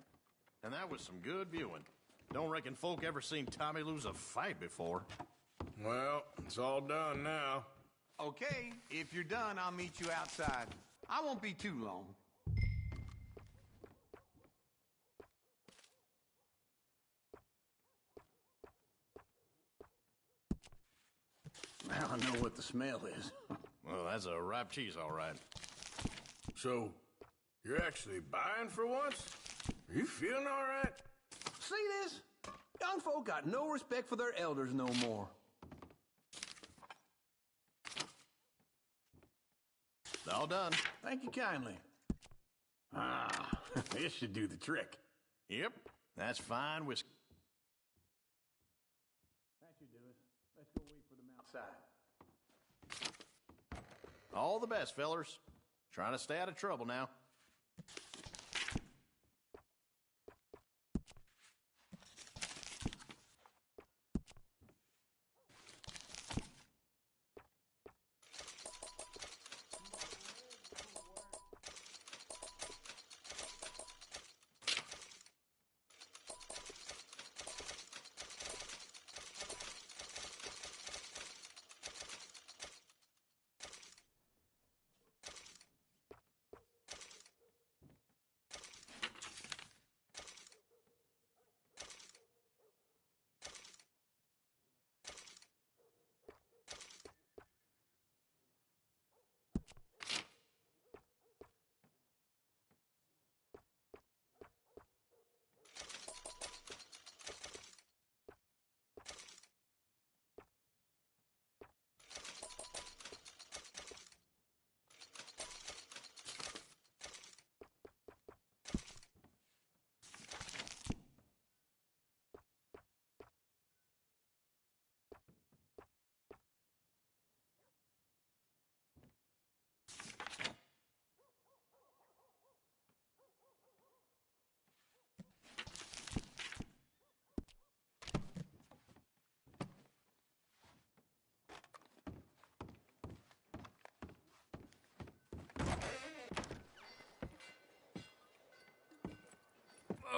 [SPEAKER 15] And that was some good viewing. Don't reckon folk ever seen Tommy lose a fight before.
[SPEAKER 6] Well, it's all done now.
[SPEAKER 8] Okay, if you're done, I'll meet you outside. I won't be too long.
[SPEAKER 4] Now I know what the smell is.
[SPEAKER 15] Well, that's a ripe cheese, all right.
[SPEAKER 6] So, you're actually buying for once? Are you feeling all right?
[SPEAKER 4] See this? Young folk got no respect for their elders no more.
[SPEAKER 15] All done.
[SPEAKER 4] Thank you kindly. Ah,
[SPEAKER 12] This should do the trick.
[SPEAKER 15] Yep, that's fine whiskey.
[SPEAKER 12] That should do us. Let's go wait for them outside.
[SPEAKER 15] All the best, fellers. Trying to stay out of trouble now.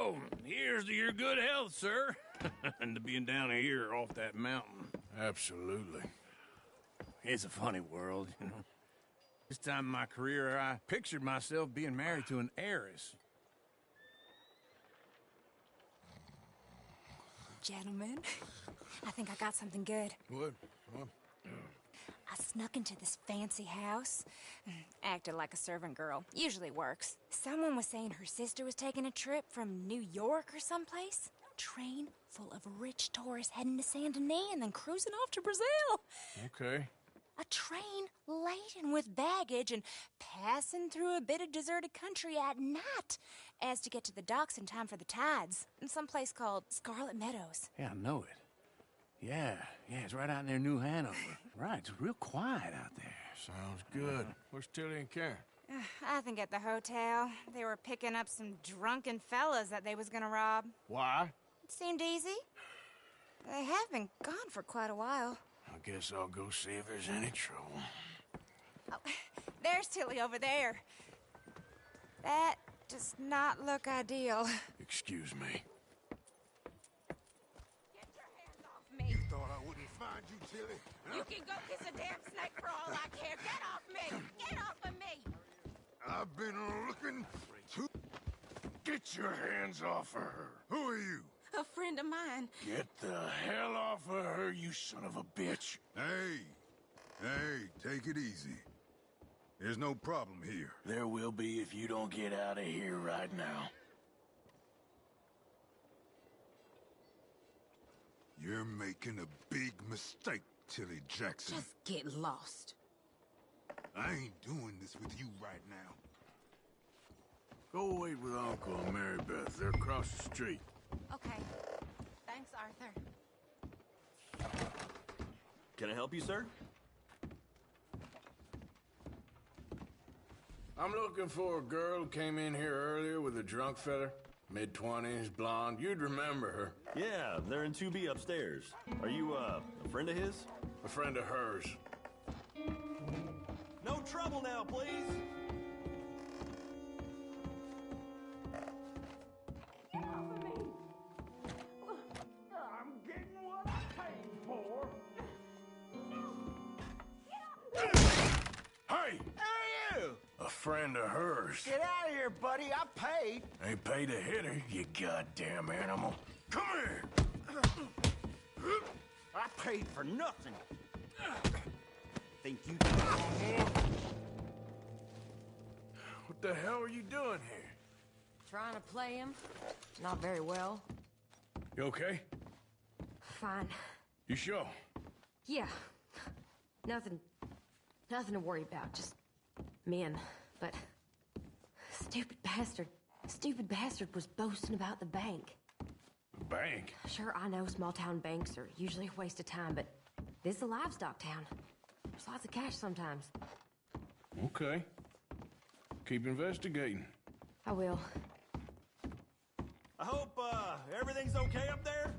[SPEAKER 12] Oh, here's to your good health, sir. And to being down here off that mountain.
[SPEAKER 6] Absolutely.
[SPEAKER 12] It's a funny world, you know. This time in my career, I pictured myself being married to an heiress.
[SPEAKER 13] Gentlemen, I think I got something good.
[SPEAKER 6] What?
[SPEAKER 13] I snuck into this fancy house. Acted like a servant girl. Usually works. Someone was saying her sister was taking a trip from New York or someplace. Train full of rich tourists heading to Saint Denis and then cruising off to Brazil.
[SPEAKER 6] Okay.
[SPEAKER 13] A train laden with baggage and passing through a bit of deserted country at night as to get to the docks in time for the tides in some place called Scarlet Meadows.
[SPEAKER 12] Yeah, I know it. Yeah, it's right out near New Hanover. Right, it's real quiet out there.
[SPEAKER 6] Sounds good. Where's Tilly and Karen?
[SPEAKER 13] I think at the hotel. They were picking up some drunken fellas that they was gonna rob.
[SPEAKER 6] Why?
[SPEAKER 13] It seemed easy. They have been gone for quite a while.
[SPEAKER 6] I guess I'll go see if there's any trouble.
[SPEAKER 13] Oh, there's Tilly over there. That does not look ideal.
[SPEAKER 6] Excuse me.
[SPEAKER 3] You thought I wouldn't find you, Tilly? Huh?
[SPEAKER 1] You can go kiss a damn snake for all I care. Get off me! Get off of me!
[SPEAKER 3] I've been looking to... Get your hands off of her. Who are you?
[SPEAKER 1] A friend of mine.
[SPEAKER 6] Get the hell off of her, you son of a bitch.
[SPEAKER 3] Hey, take it easy. There's no problem here.
[SPEAKER 6] There will be if you don't get out of here right now.
[SPEAKER 3] You're making a big mistake, Tilly Jackson.
[SPEAKER 1] Just get lost.
[SPEAKER 3] I ain't doing this with you right now.
[SPEAKER 6] Go wait with Uncle and Mary Beth. They're across the street.
[SPEAKER 1] Okay. Thanks, Arthur.
[SPEAKER 9] Can I help you, sir?
[SPEAKER 6] I'm looking for a girl who came in here earlier with a drunk fella. Mid-20s, blonde. You'd remember her.
[SPEAKER 9] Yeah, they're in 2B upstairs. Are you, a friend of his?
[SPEAKER 6] A friend of hers.
[SPEAKER 9] No trouble now, please!
[SPEAKER 5] Get off of me! I'm getting what I paid for!
[SPEAKER 6] Hey!
[SPEAKER 8] Hey, you!
[SPEAKER 6] A friend of hers.
[SPEAKER 8] Get out of here, buddy. I paid.
[SPEAKER 6] Ain't paid to hit her, you goddamn animal. Come here!
[SPEAKER 8] I paid for nothing.
[SPEAKER 9] Think you...
[SPEAKER 6] What the hell are you doing here?
[SPEAKER 14] Trying to play him. Not very well.
[SPEAKER 6] You okay?
[SPEAKER 14] Fine.
[SPEAKER 6] You sure?
[SPEAKER 14] Yeah. Nothing to worry about. Just men. But stupid bastard Stupid bastard was boasting about the bank.
[SPEAKER 6] The bank?
[SPEAKER 14] Sure, I know small-town banks are usually a waste of time, but this is a livestock town. There's lots of cash sometimes.
[SPEAKER 6] Okay. Keep investigating.
[SPEAKER 14] I will.
[SPEAKER 9] I hope, everything's okay up there?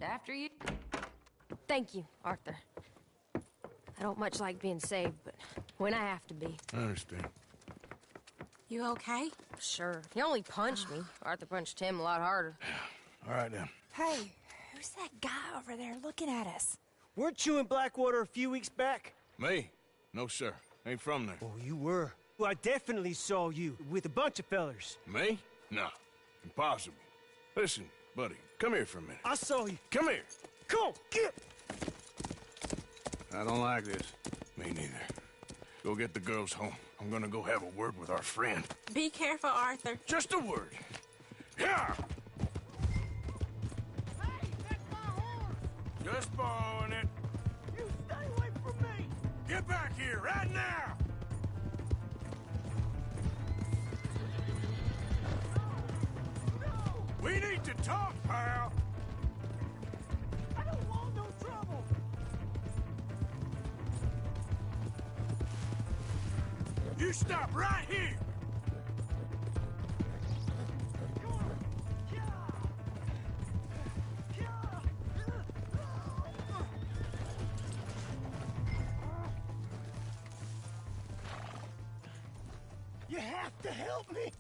[SPEAKER 14] After you. Thank you, Arthur. I don't much like being saved, but when I have to be.
[SPEAKER 6] I understand.
[SPEAKER 1] You okay?
[SPEAKER 14] Sure. He only punched me. Arthur punched him a lot harder.
[SPEAKER 6] All right, then.
[SPEAKER 13] Hey, who's that guy over there looking at us?
[SPEAKER 2] Weren't you in Blackwater a few weeks back?
[SPEAKER 6] Me? No, sir. Ain't from there.
[SPEAKER 2] Oh, you were. Well, I definitely saw you with a bunch of fellers.
[SPEAKER 6] Me? No. Impossible. Listen, buddy, come here for a minute.
[SPEAKER 2] I saw you.
[SPEAKER 6] Come here.
[SPEAKER 2] Come on, get!
[SPEAKER 6] I don't like this. Me neither. Go get the girls home. I'm gonna go have a word with our friend.
[SPEAKER 1] Be careful, Arthur.
[SPEAKER 6] Just a word. Yeah!
[SPEAKER 2] Hey, that's my horse!
[SPEAKER 6] Just borrowing it.
[SPEAKER 2] You stay away from me!
[SPEAKER 6] Get back here, right now!
[SPEAKER 2] No!
[SPEAKER 6] We need to talk, pal!
[SPEAKER 2] I don't want no trouble!
[SPEAKER 6] You stop right here!
[SPEAKER 2] You have to help me!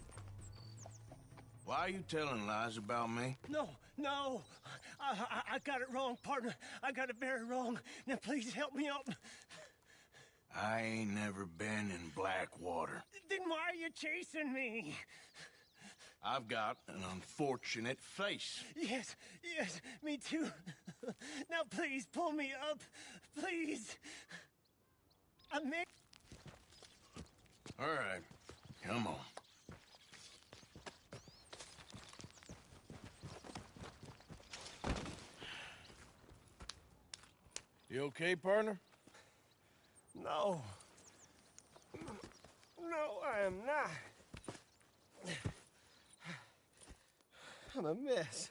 [SPEAKER 6] Why are you telling lies about me?
[SPEAKER 2] No, no! I got it wrong, partner. I got it very wrong. Now please help me up.
[SPEAKER 6] I ain't never been in Blackwater.
[SPEAKER 2] Then why are you chasing me?
[SPEAKER 6] I've got an unfortunate face.
[SPEAKER 2] Yes, yes, me too. Now please pull me up. Please.
[SPEAKER 6] All right, come on. You okay, partner?
[SPEAKER 2] No. No, I am not. I'm a mess.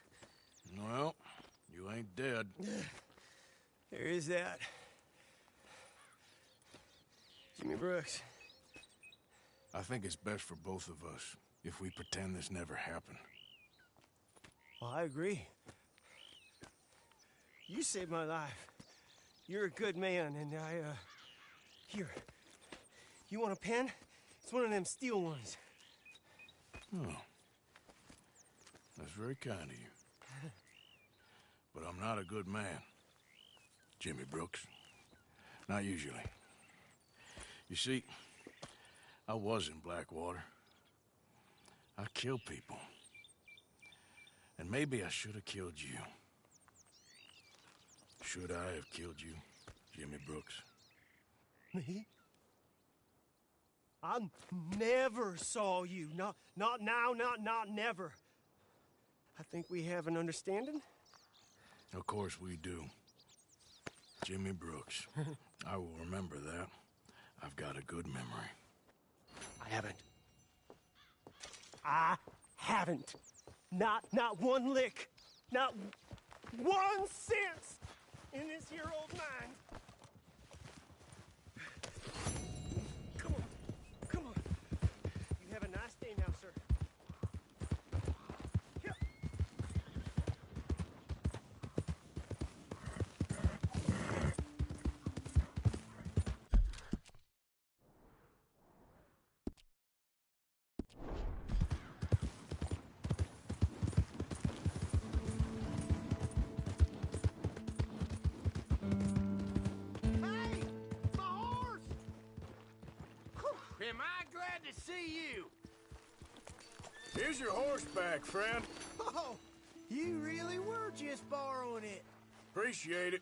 [SPEAKER 6] Well, you ain't dead.
[SPEAKER 2] There is that. Jimmy Brooks.
[SPEAKER 6] I think it's best for both of us if we pretend this never happened.
[SPEAKER 2] Well, I agree. You saved my life. You're a good man, and here. You want a pen? It's one of them steel ones.
[SPEAKER 6] Oh. That's very kind of you. But I'm not a good man, Jimmy Brooks. Not usually. You see, I was in Blackwater. I killed people. And maybe I should have killed you. Should I have killed you, Jimmy Brooks?
[SPEAKER 2] Me? I never saw you. Not now, not never. I think we have an understanding?
[SPEAKER 6] Of course we do. Jimmy Brooks. I will remember that. I've got a good memory.
[SPEAKER 2] I haven't. Not one lick. Not 1 cent in this here old mine. Come on. You have a nice day now, sir. Here.
[SPEAKER 6] Hey! My horse! Am I glad to see you? Here's your horse back, friend.
[SPEAKER 8] Oh, you really were just borrowing it.
[SPEAKER 6] Appreciate it.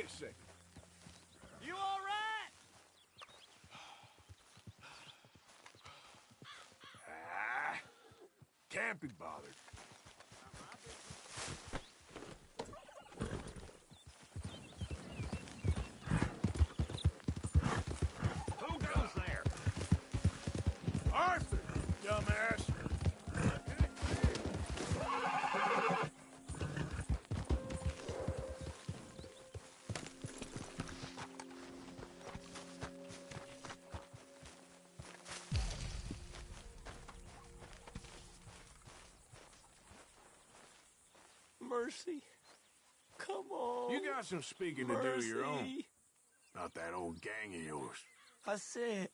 [SPEAKER 6] Wait a second. You all right? Can't be bothered.
[SPEAKER 12] Who goes there?
[SPEAKER 6] Arthur, dumbass.
[SPEAKER 2] Mercy. Come on.
[SPEAKER 6] You got some speaking to do your own.
[SPEAKER 2] Mercy.
[SPEAKER 6] Not that old gang of yours.
[SPEAKER 2] I said,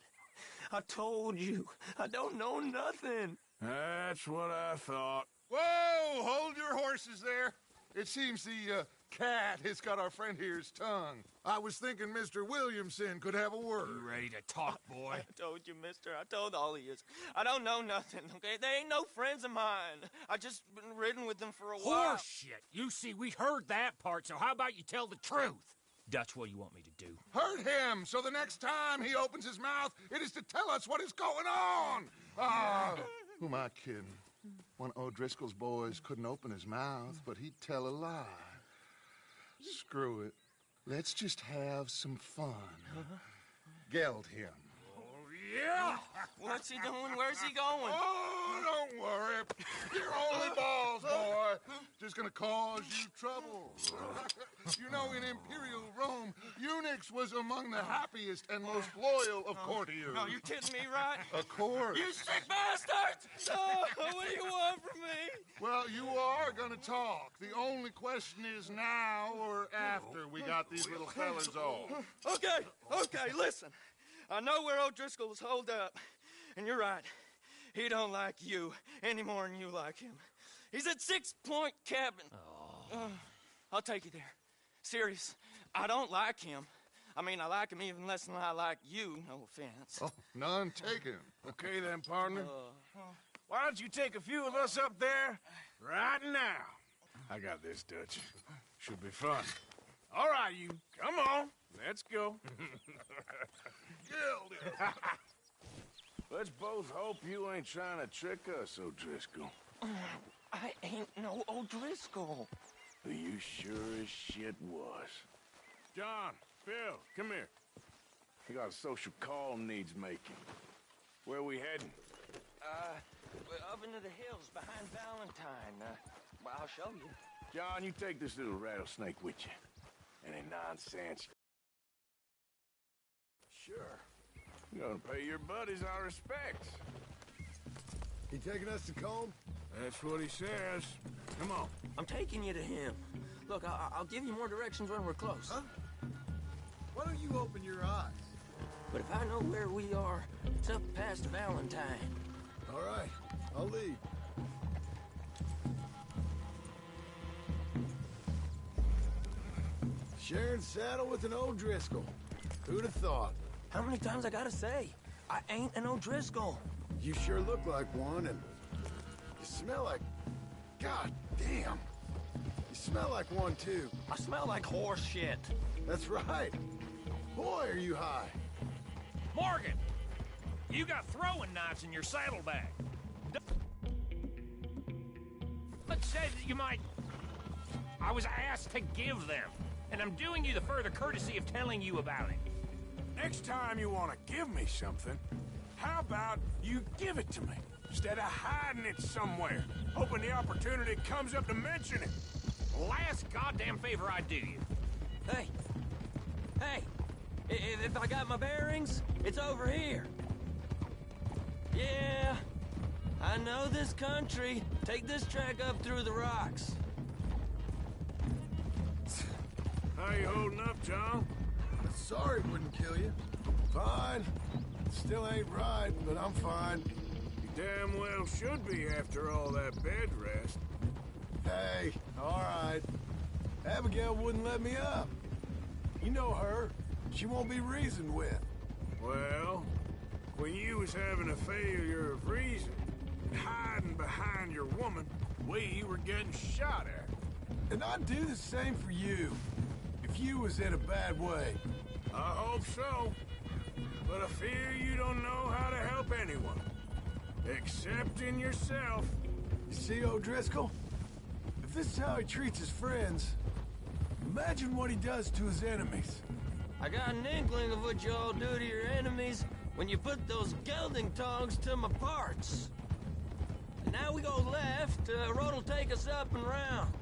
[SPEAKER 2] I told you, I don't know nothing.
[SPEAKER 6] That's what I thought.
[SPEAKER 3] Whoa! Hold your horses there. It seems the cat has got our friend here's tongue. I was thinking Mr. Williamson could have a word.
[SPEAKER 2] You ready to talk, boy? I told you, mister. I told all of you. I don't know nothing, okay? They ain't no friends of mine. I just been ridden with them for a while.
[SPEAKER 16] Horseshit. You see, we heard that part, so how about you tell the truth? That's what you want me to do.
[SPEAKER 3] Hurt him, so the next time he opens his mouth, it is to tell us what is going on. Ah, who am I kidding? One of O'Driscoll's boys couldn't open his mouth, but he'd tell a lie. Screw it. Let's just have some fun. Geld him.
[SPEAKER 2] Yeah! What's he doing? Where's he going?
[SPEAKER 3] Oh, don't worry. You're only balls, boy. Just gonna cause you trouble. You know, in Imperial Rome, eunuchs was among the happiest and most loyal of courtiers.
[SPEAKER 2] No, you kidding me, right?
[SPEAKER 3] Of course.
[SPEAKER 2] You sick bastards! Oh, what do you want from me?
[SPEAKER 3] Well, you are gonna talk. The only question is now or after we got these little fellas off.
[SPEAKER 2] Okay, listen. I know where O'Driscoll's holed up, and you're right. He don't like you any more than you like him. He's at 6 Point Cabin. I'll take you there. Serious, I don't like him. I mean, I like him even less than I like you, no offense.
[SPEAKER 3] Oh, none taken.
[SPEAKER 6] Okay then, partner. Why don't you take a few of us up there right now? I got this, Dutch. Should be fun. All right, you. Come on. Let's go. Let's both hope you ain't trying to trick us, O'Driscoll.
[SPEAKER 2] I ain't no O'Driscoll.
[SPEAKER 6] You sure as shit was. John, Phil, come here. We got a social call needs making. Where we heading?
[SPEAKER 2] Up into the hills behind Valentine. Well, I'll show you.
[SPEAKER 6] John, you take this little rattlesnake with you. Any nonsense? Sure. You're gonna pay your buddies our respects.
[SPEAKER 11] He taking us to Combe?
[SPEAKER 6] That's what he says. Come on.
[SPEAKER 2] I'm taking you to him. Look, I'll give you more directions when we're close.
[SPEAKER 11] Huh? Why don't you open your eyes?
[SPEAKER 2] But if I know where we are, it's up past Valentine.
[SPEAKER 11] All right, I'll lead. Sharing saddle with an O'Driscoll. Who'd have thought?
[SPEAKER 2] How many times I gotta say? I ain't an O'Driscoll.
[SPEAKER 11] You sure look like one, and you smell like... God damn. You smell like one, too.
[SPEAKER 2] I smell like horse shit.
[SPEAKER 11] That's right. Boy, are you high.
[SPEAKER 16] Morgan! You got throwing knives in your saddlebag. But said that you might... I was asked to give them, and I'm doing you the further courtesy of telling you about it.
[SPEAKER 6] Next time you want to give me something, how about you give it to me, instead of hiding it somewhere, hoping the opportunity comes up to mention it?
[SPEAKER 16] Last goddamn favor I do you.
[SPEAKER 2] Hey! If I got my bearings, it's over here. Yeah, I know this country. Take this track up through the rocks.
[SPEAKER 6] How you holding up, John?
[SPEAKER 11] Sorry wouldn't kill you. Fine. Still ain't right, but I'm fine.
[SPEAKER 6] You damn well should be after all that bed rest.
[SPEAKER 11] Hey, all right. Abigail wouldn't let me up. You know her. She won't be reasoned with.
[SPEAKER 6] Well, when you was having a failure of reason, and hiding behind your woman, we were getting shot at.
[SPEAKER 11] And I'd do the same for you.
[SPEAKER 6] if you was in a bad way. I hope so. But I fear you don't know how to help anyone. Except in yourself. You see O'Driscoll? If this is how he treats his friends, imagine what he does to his enemies.
[SPEAKER 17] I got an inkling of what you all do to your enemies when you put those gelding tongs to my parts. And now we go left, road'll take us up and round.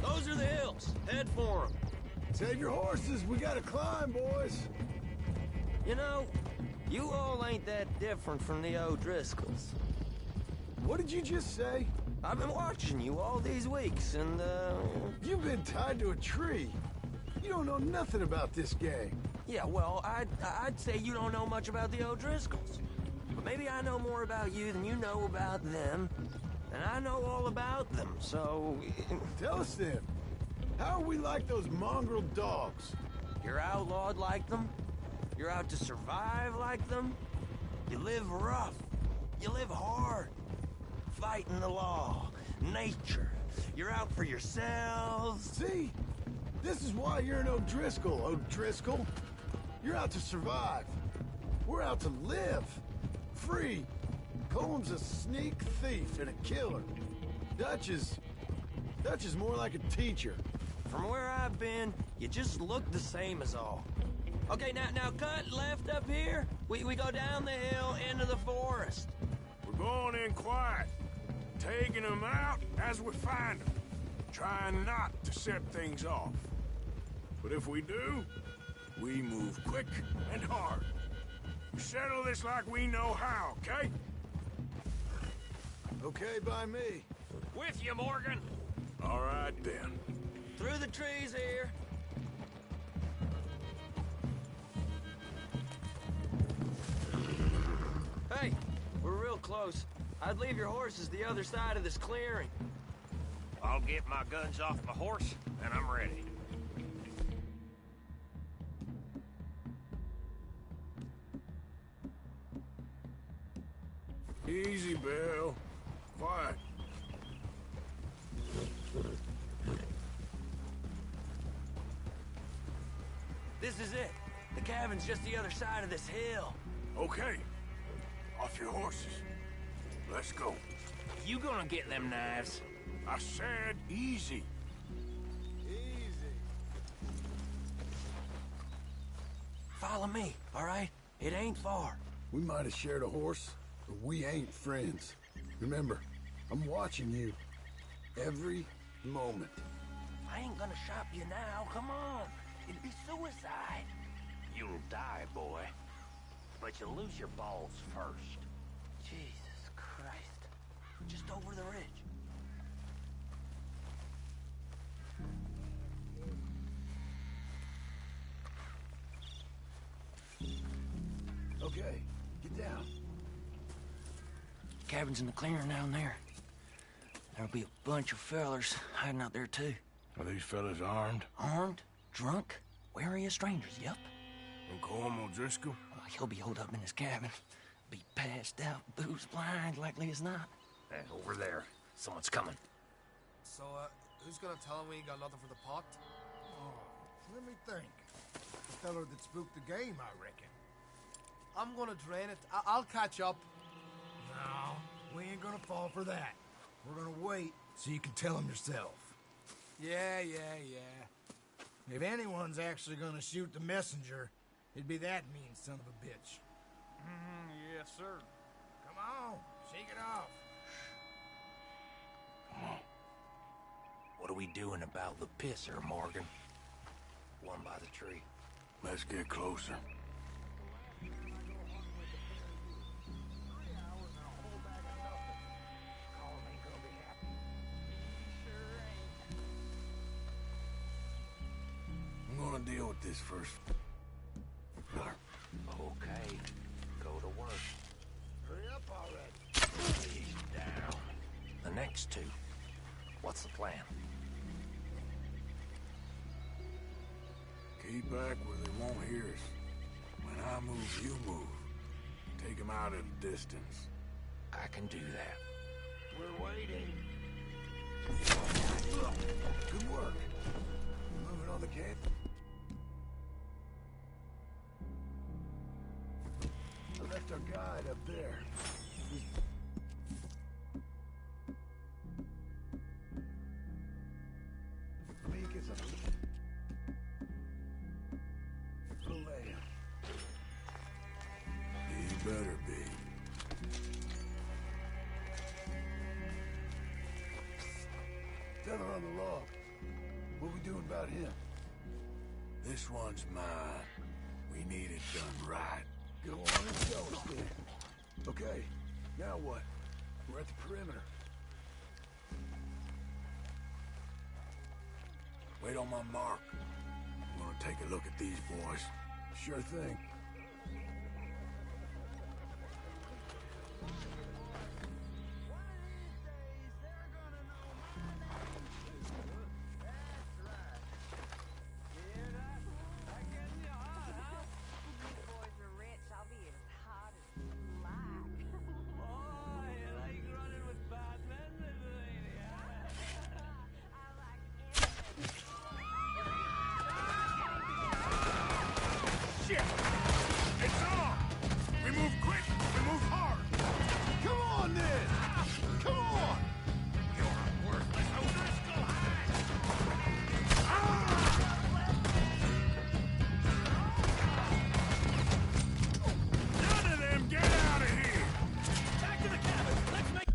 [SPEAKER 17] Those are the hills. Head for them.
[SPEAKER 6] Save your horses. We gotta climb, boys.
[SPEAKER 17] You know, you all ain't that different from the O'Driscolls.
[SPEAKER 6] What did you just say?
[SPEAKER 17] I've been watching you all these weeks, and,
[SPEAKER 6] You've been tied to a tree. You don't know nothing about this gang.
[SPEAKER 17] Yeah, well, I'd say you don't know much about the O'Driscolls. But maybe I know more about you than you know about them. And I know all about them, so...
[SPEAKER 6] Tell us then. How are we like those mongrel dogs?
[SPEAKER 17] You're outlawed like them? You're out to survive like them? You live rough. You live hard. Fighting the law. Nature. You're out for yourselves.
[SPEAKER 6] See? This is why you're an O'Driscoll, O'Driscoll. You're out to survive. We're out to live. Free. Coleman's a sneak thief and a killer. Dutch is more like a teacher.
[SPEAKER 17] From where I've been, you just look the same as all. Okay, now cut left up here. We go down the hill into the forest.
[SPEAKER 6] We're going in quiet. Taking them out as we find them. Trying not to set things off. But if we do, we move quick and hard. We settle this like we know how, okay? Okay by me.
[SPEAKER 16] With you, Morgan.
[SPEAKER 6] All right, then.
[SPEAKER 17] Through the trees here. Hey, we're real close. I'd leave your horses the other side of this clearing.
[SPEAKER 16] I'll get my guns off my horse, and I'm ready.
[SPEAKER 6] Easy, Bill. Quiet.
[SPEAKER 17] This is it. The cabin's just the other side of this hill.
[SPEAKER 6] Okay. Off your horses. Let's go.
[SPEAKER 16] You gonna get them knives?
[SPEAKER 6] I said easy. Easy.
[SPEAKER 17] Follow me, all right? It ain't far.
[SPEAKER 6] We might have shared a horse, but we ain't friends. Remember, I'm watching you. Every moment.
[SPEAKER 17] I ain't gonna shop you now. Come on. It'd be suicide.
[SPEAKER 16] You'll die, boy. But you'll lose your balls first.
[SPEAKER 17] Jesus Christ. Just over the ridge.
[SPEAKER 6] Okay, get down.
[SPEAKER 17] Cabin's in the clearing down there. There'll be a bunch of fellers hiding out there, too.
[SPEAKER 6] Are these fellas armed?
[SPEAKER 17] Armed? Drunk? Wary of strangers, yep.
[SPEAKER 6] And Colm O'Driscoll?
[SPEAKER 17] He'll be holed up in his cabin. Be passed out, booze blind, likely as not.
[SPEAKER 16] And over there, someone's coming.
[SPEAKER 18] So, who's gonna tell him we ain't got nothing for the pot?
[SPEAKER 19] Oh, let me think. The feller that spooked the game, I reckon.
[SPEAKER 18] I'm gonna drain it. I'll catch up.
[SPEAKER 19] No, we ain't gonna fall for that. We're gonna wait so you can tell him yourself. Yeah. If anyone's actually gonna shoot the messenger, it'd be that mean son of a bitch.
[SPEAKER 12] Yes, sir.
[SPEAKER 19] Come on, shake it off.
[SPEAKER 16] What are we doing about the pisser, Morgan? One by the tree.
[SPEAKER 6] Let's get closer. I'm gonna deal with this first.
[SPEAKER 16] Okay, go to work.
[SPEAKER 19] Hurry up already.
[SPEAKER 16] He's down. The next two. What's the plan?
[SPEAKER 6] Keep back where they won't hear us. When I move, you move. Take them them out at a distance.
[SPEAKER 16] I can do that.
[SPEAKER 6] We're waiting. Good work. Moving on the camp. I left our guide up there. Meek is a lamb. He better be. Feather on the log. What we doing about him? This one's mine. We need it done right. Go on and show us then. Okay, now what? We're at the perimeter. Wait on my mark. I'm gonna take a look at these boys. Sure thing. Shit! It's on! We move quick, we move hard! Come on then! Come on! You're worthless O'Driscoll None of them get out of here! Back to the cabin! Let's make...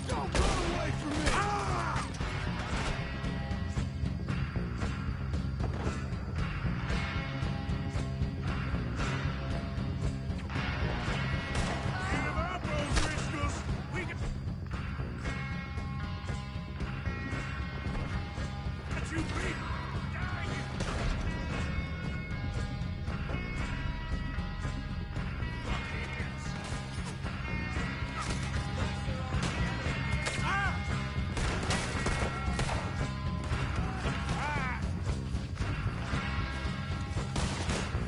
[SPEAKER 6] Don't run away from me! Give up, O'Driscolls! We can... Got you beat! Die, you... Fuckheads!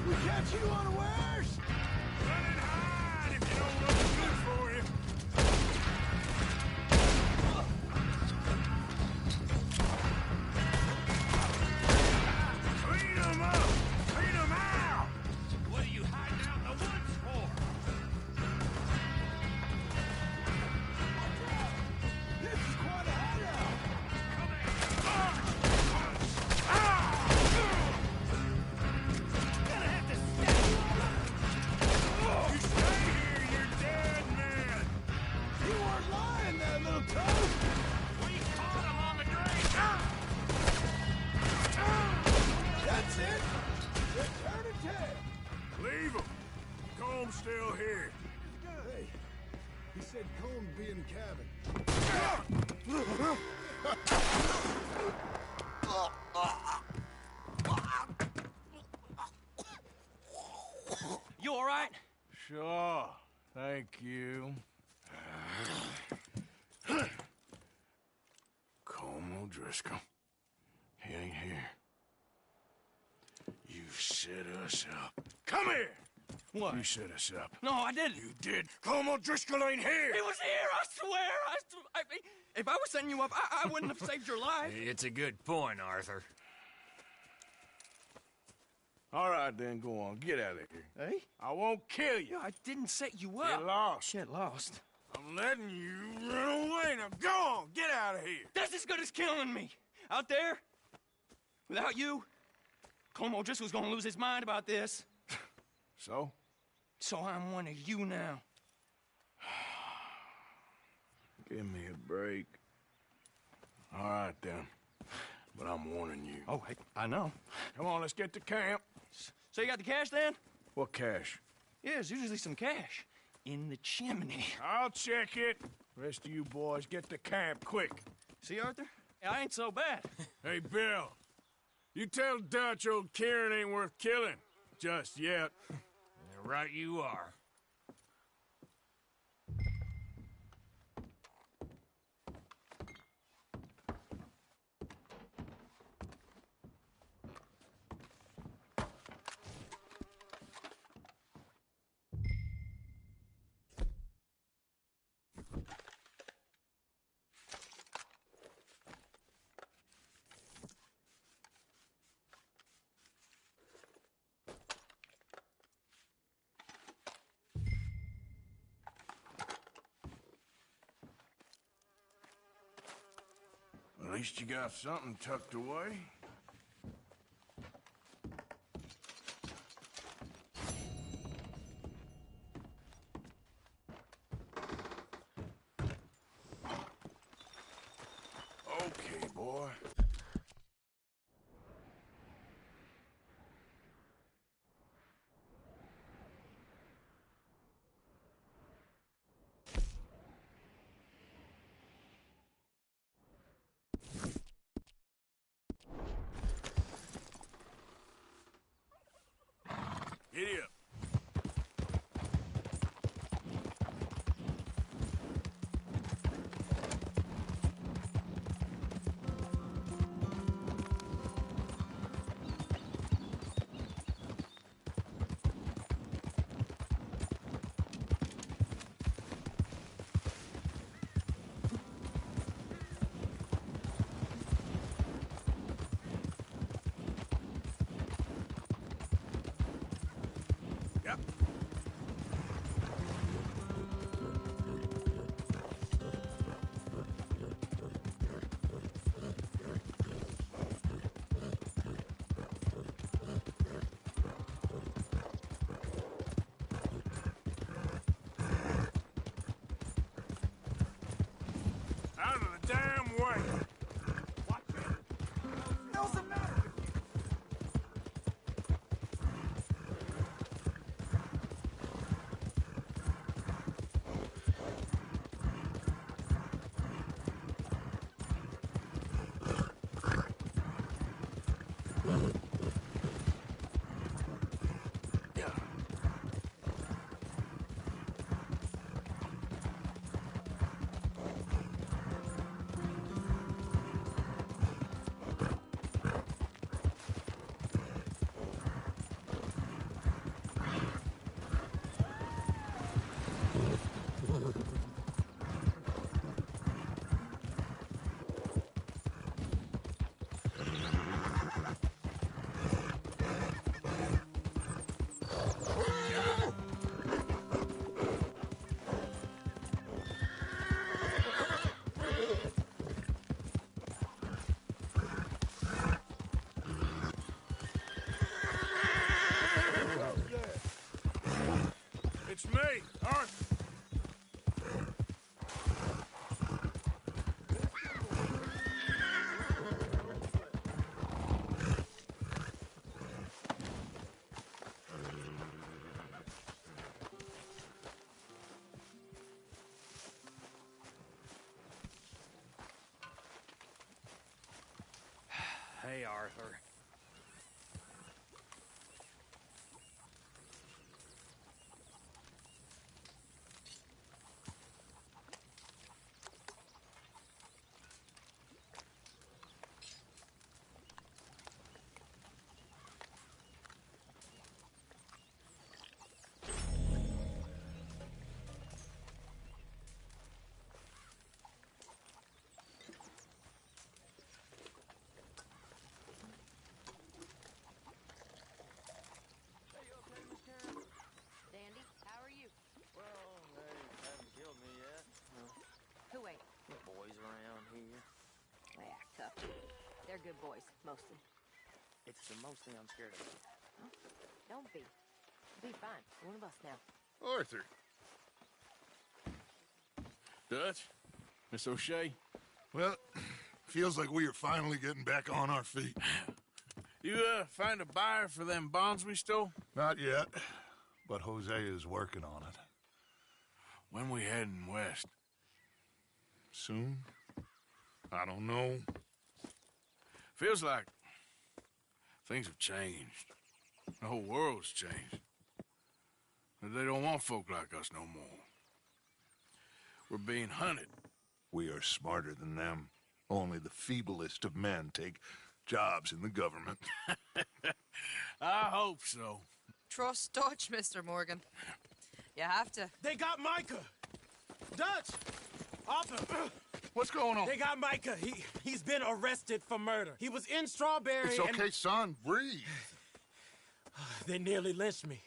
[SPEAKER 6] We catch you unawares! Run and hide if you don't look good for you! Clean 'em up! Clean 'em out! What are you hiding out in the woods for? This is quite a hideout! Come Gonna have to stay. You stay here, you're dead, man. You weren't lying, that little toad. We caught him on the drain. That's it. Return to tail. Leave him. Comb's still here. Hey, he said Comb be in the cabin.
[SPEAKER 16] You all right?
[SPEAKER 6] Sure. Thank you. Comb O'Driscoll. He ain't here. You set us up. Come here!
[SPEAKER 16] What?
[SPEAKER 6] You set us up.
[SPEAKER 16] No, I didn't.
[SPEAKER 6] You did. Comb O'Driscoll ain't here!
[SPEAKER 16] He was here, I swear. If I was setting you up, I wouldn't have saved your life. It's a good point, Arthur.
[SPEAKER 6] All right, then, go on. Get out of here.
[SPEAKER 16] Hey?
[SPEAKER 6] I won't kill you.
[SPEAKER 16] I didn't set you up.
[SPEAKER 6] Get lost.
[SPEAKER 16] Get lost.
[SPEAKER 6] I'm letting you run away. Now go on. Get out of here.
[SPEAKER 16] That's as good as killing me. Out there, without you, Comb O'Driscoll's gonna lose his mind about this.
[SPEAKER 6] So?
[SPEAKER 16] So I'm one of you now.
[SPEAKER 6] Give me a break. All right, then. But I'm warning you.
[SPEAKER 16] Oh, hey, I know.
[SPEAKER 6] Come on, let's get to camp.
[SPEAKER 16] So you got the cash then?
[SPEAKER 6] What cash?
[SPEAKER 16] Yeah, there's usually some cash in the chimney.
[SPEAKER 6] I'll check it. Rest of you boys, get to camp, quick.
[SPEAKER 16] See, Arthur? I ain't so bad.
[SPEAKER 6] Hey, Bill. You tell Dutch old Kieran ain't worth killing. Just yet.
[SPEAKER 16] Right you are.
[SPEAKER 6] least you got something tucked away. Okay, boy. Giddy up. Yep. Out of the damn way! Watch it! What the hell's the matter with you? It's me, Arthur.
[SPEAKER 16] Hey, Arthur.
[SPEAKER 14] Dandy, how are you?
[SPEAKER 20] Well, they haven't killed me yet.
[SPEAKER 14] Who ain't?
[SPEAKER 20] The boys around here.
[SPEAKER 14] They act tough. They're good boys, mostly.
[SPEAKER 20] It's the most thing I'm scared of.
[SPEAKER 14] Huh? Don't be. Be fine. One of us now.
[SPEAKER 3] Arthur.
[SPEAKER 6] Dutch? Miss O'Shea?
[SPEAKER 3] Well, feels like we are finally getting back on our feet.
[SPEAKER 6] You, find a buyer for them bonds we stole?
[SPEAKER 3] Not yet, but Jose is working on it.
[SPEAKER 6] When we heading west?
[SPEAKER 3] Soon? I don't know.
[SPEAKER 6] Feels like things have changed. The whole world's changed. They don't want folk like us no more. We're being hunted.
[SPEAKER 3] We are smarter than them. Only the feeblest of men take jobs in the government.
[SPEAKER 6] I hope so.
[SPEAKER 21] Trust Dutch, Mr. Morgan. You have to.
[SPEAKER 2] They got Micah! Dutch! Arthur!
[SPEAKER 3] What's going on?
[SPEAKER 2] They got Micah. He's been arrested for murder. He was in Strawberry.
[SPEAKER 3] It's okay, son. Breathe.
[SPEAKER 2] They nearly lynched me.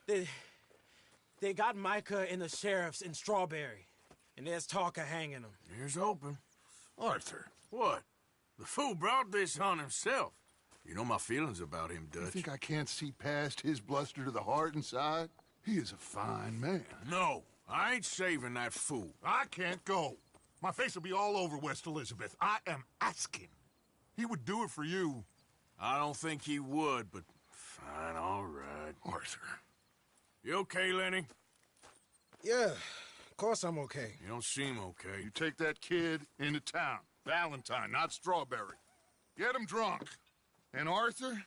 [SPEAKER 2] They got Micah and the sheriffs in Strawberry. And there's talk of hanging him.
[SPEAKER 6] Here's hoping.
[SPEAKER 3] Arthur.
[SPEAKER 6] What? The fool brought this on himself. You know my feelings about him, Dutch.
[SPEAKER 3] You think I can't see past his bluster to the heart inside? He is a fine man.
[SPEAKER 6] No, I ain't saving that fool.
[SPEAKER 3] I can't go. My face will be all over West Elizabeth. I am asking. He would do it for you.
[SPEAKER 6] I don't think he would, but fine, all right.
[SPEAKER 3] Arthur.
[SPEAKER 6] You okay, Lenny?
[SPEAKER 19] Yeah, of course I'm okay.
[SPEAKER 6] You don't seem okay.
[SPEAKER 3] You take that kid into town. Valentine, not Strawberry. Get him drunk. And Arthur,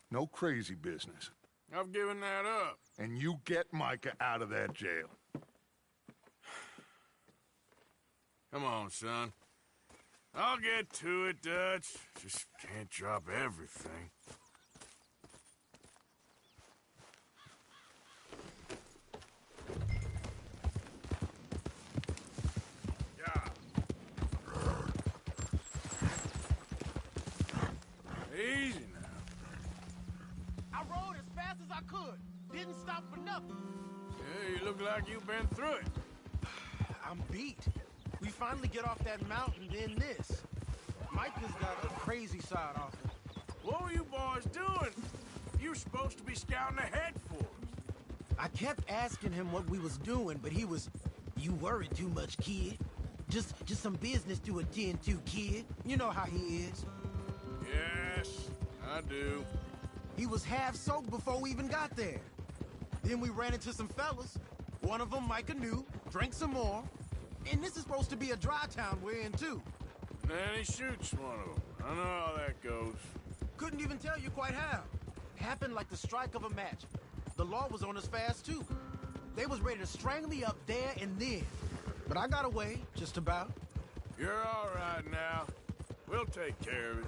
[SPEAKER 3] no crazy business.
[SPEAKER 6] I've given that up.
[SPEAKER 3] And you get Micah out of that jail.
[SPEAKER 6] Come on, son. I'll get to it, Dutch. Just can't drop everything. Easy now.
[SPEAKER 10] I rode as fast as I could. Didn't stop for nothing.
[SPEAKER 6] Yeah, you look like you've been through it.
[SPEAKER 10] I'm beat. We finally get off that mountain, then this. Micah's got a crazy side off him.
[SPEAKER 6] What were you boys doing? You were supposed to be scouting ahead for us.
[SPEAKER 10] I kept asking him what we was doing, but he was, "You worry too much, kid. Just some business to attend to, kid." You know how he is.
[SPEAKER 6] Yes, I do.
[SPEAKER 10] He was half soaked before we even got there. Then we ran into some fellas. One of them Micah knew, drank some more. And this is supposed to be a dry town we're in, too.
[SPEAKER 6] Then he shoots one of them. I know how that goes.
[SPEAKER 10] Couldn't even tell you quite how. Happened like the strike of a match. The law was on us fast, too. They was ready to strangle me up there and then. But I got away, just about.
[SPEAKER 6] You're all right now. We'll take care of it.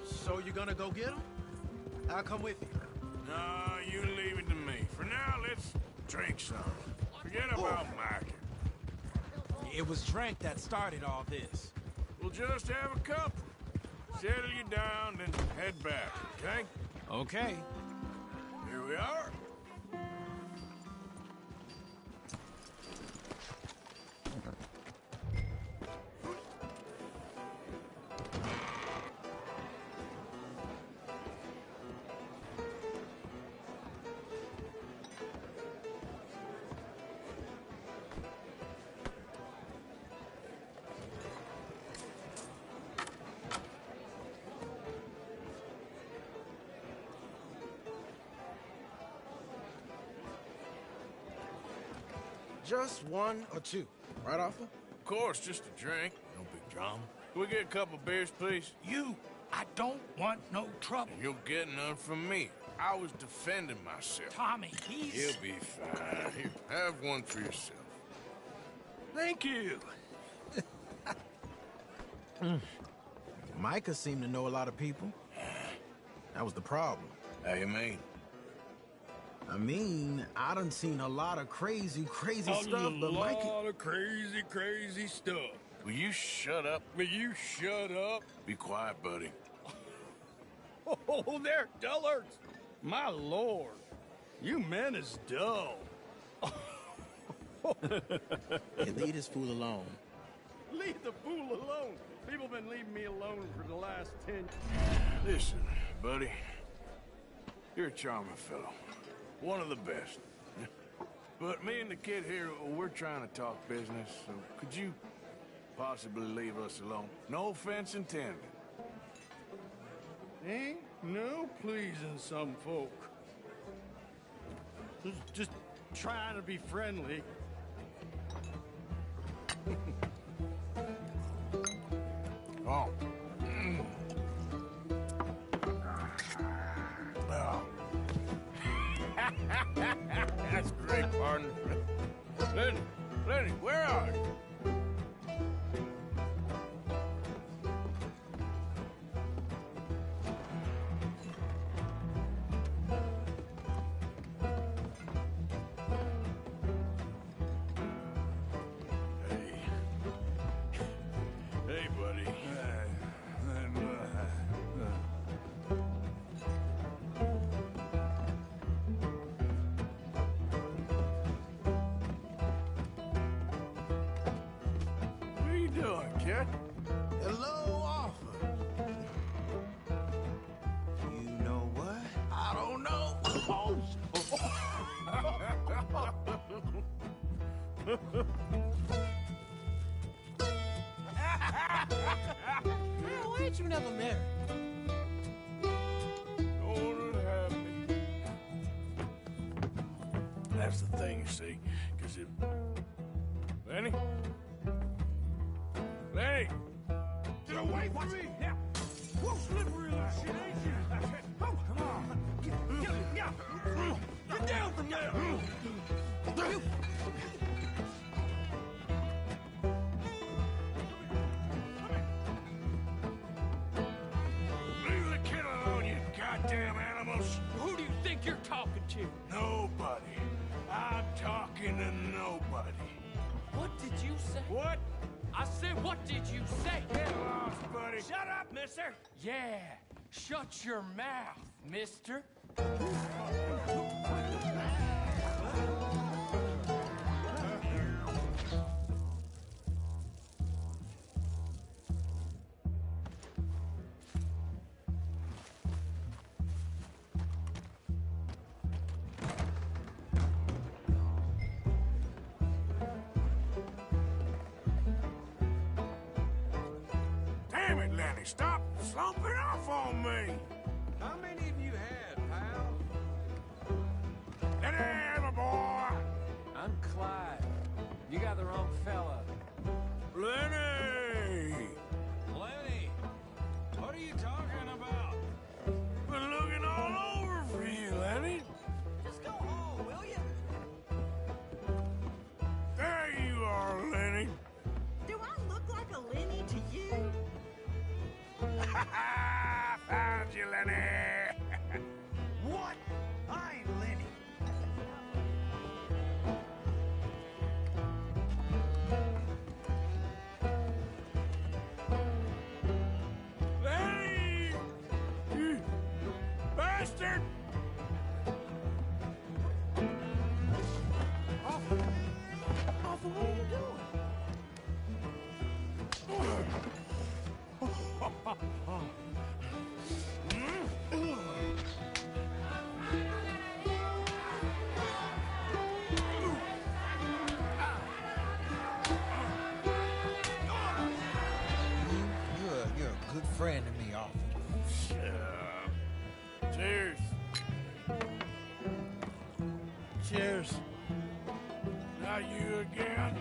[SPEAKER 10] So you're gonna go get him? I'll come with you.
[SPEAKER 6] No, you leave it to me. For now, let's drink some. Forget about Micah.
[SPEAKER 10] It was drink that started all this.
[SPEAKER 6] We'll just have a couple. Settle you down, then head back, okay?
[SPEAKER 10] Okay.
[SPEAKER 6] Here we are.
[SPEAKER 10] Just one or two, right, Arthur?
[SPEAKER 6] Of course, just a drink. No big drama. Can we get a couple beers, please?
[SPEAKER 16] I don't want no trouble.
[SPEAKER 6] You'll get none from me. I was defending myself.
[SPEAKER 16] Tommy, he's...
[SPEAKER 6] He'll be fine. Here, have one for yourself.
[SPEAKER 16] Thank you.
[SPEAKER 10] Micah seemed to know a lot of people. That was the problem.
[SPEAKER 6] How you mean?
[SPEAKER 10] I mean, I done seen a lot of crazy stuff, but Micah...
[SPEAKER 12] A lot of crazy stuff.
[SPEAKER 6] Will you shut up?
[SPEAKER 12] Will you shut up?
[SPEAKER 6] Be quiet, buddy.
[SPEAKER 12] Oh, they're dullards. My lord. You men is dull.
[SPEAKER 10] Hey, leave this fool alone.
[SPEAKER 12] Leave the fool alone. People been leaving me alone for the last 10...
[SPEAKER 6] Listen, buddy. You're a charming fellow. One of the best. But me and the kid here, we're trying to talk business, so could you possibly leave us alone? No offense intended.
[SPEAKER 12] Ain't no pleasing some folk. Just trying to be friendly.
[SPEAKER 6] Oh. Oh. That's great, partner. Lenny, where are you? Hey, buddy. What are you doing, kid?
[SPEAKER 10] Hello, Arthur. Man, why ain't you never married?
[SPEAKER 6] That's the thing, you see, because if... Lenny? Lenny! Get away from me! Now! Whoa, slippery little shit, ain't you? Oh, come on! Get down from there! Leave the kid alone, you goddamn animals!
[SPEAKER 16] Who do you think you're talking to?
[SPEAKER 6] Nobody. I'm talking to nobody.
[SPEAKER 16] What did you say?
[SPEAKER 6] What?
[SPEAKER 16] I said, what did you say?
[SPEAKER 6] Get lost, buddy.
[SPEAKER 16] Shut up, mister. Yeah, shut your mouth, mister.
[SPEAKER 6] Damn it, Lenny, stop slumping off on me!
[SPEAKER 12] How many of you had, pal?
[SPEAKER 6] Lenny, my boy!
[SPEAKER 12] I'm Clyde. You got the wrong fella.
[SPEAKER 6] Lenny!
[SPEAKER 12] Lenny, what are you talking about?
[SPEAKER 6] Been looking all over for you, Lenny.
[SPEAKER 10] Just go home, will you?
[SPEAKER 6] There you are, Lenny.
[SPEAKER 1] Do I look like a Lenny to you?
[SPEAKER 6] Found you, Lenny.
[SPEAKER 10] What? I ain't Lenny.
[SPEAKER 6] Lenny! You bastard!
[SPEAKER 10] Arthur, what are you doing? You're a good friend to me, Arthur.
[SPEAKER 6] Cheers.
[SPEAKER 10] Cheers.
[SPEAKER 6] Now you again.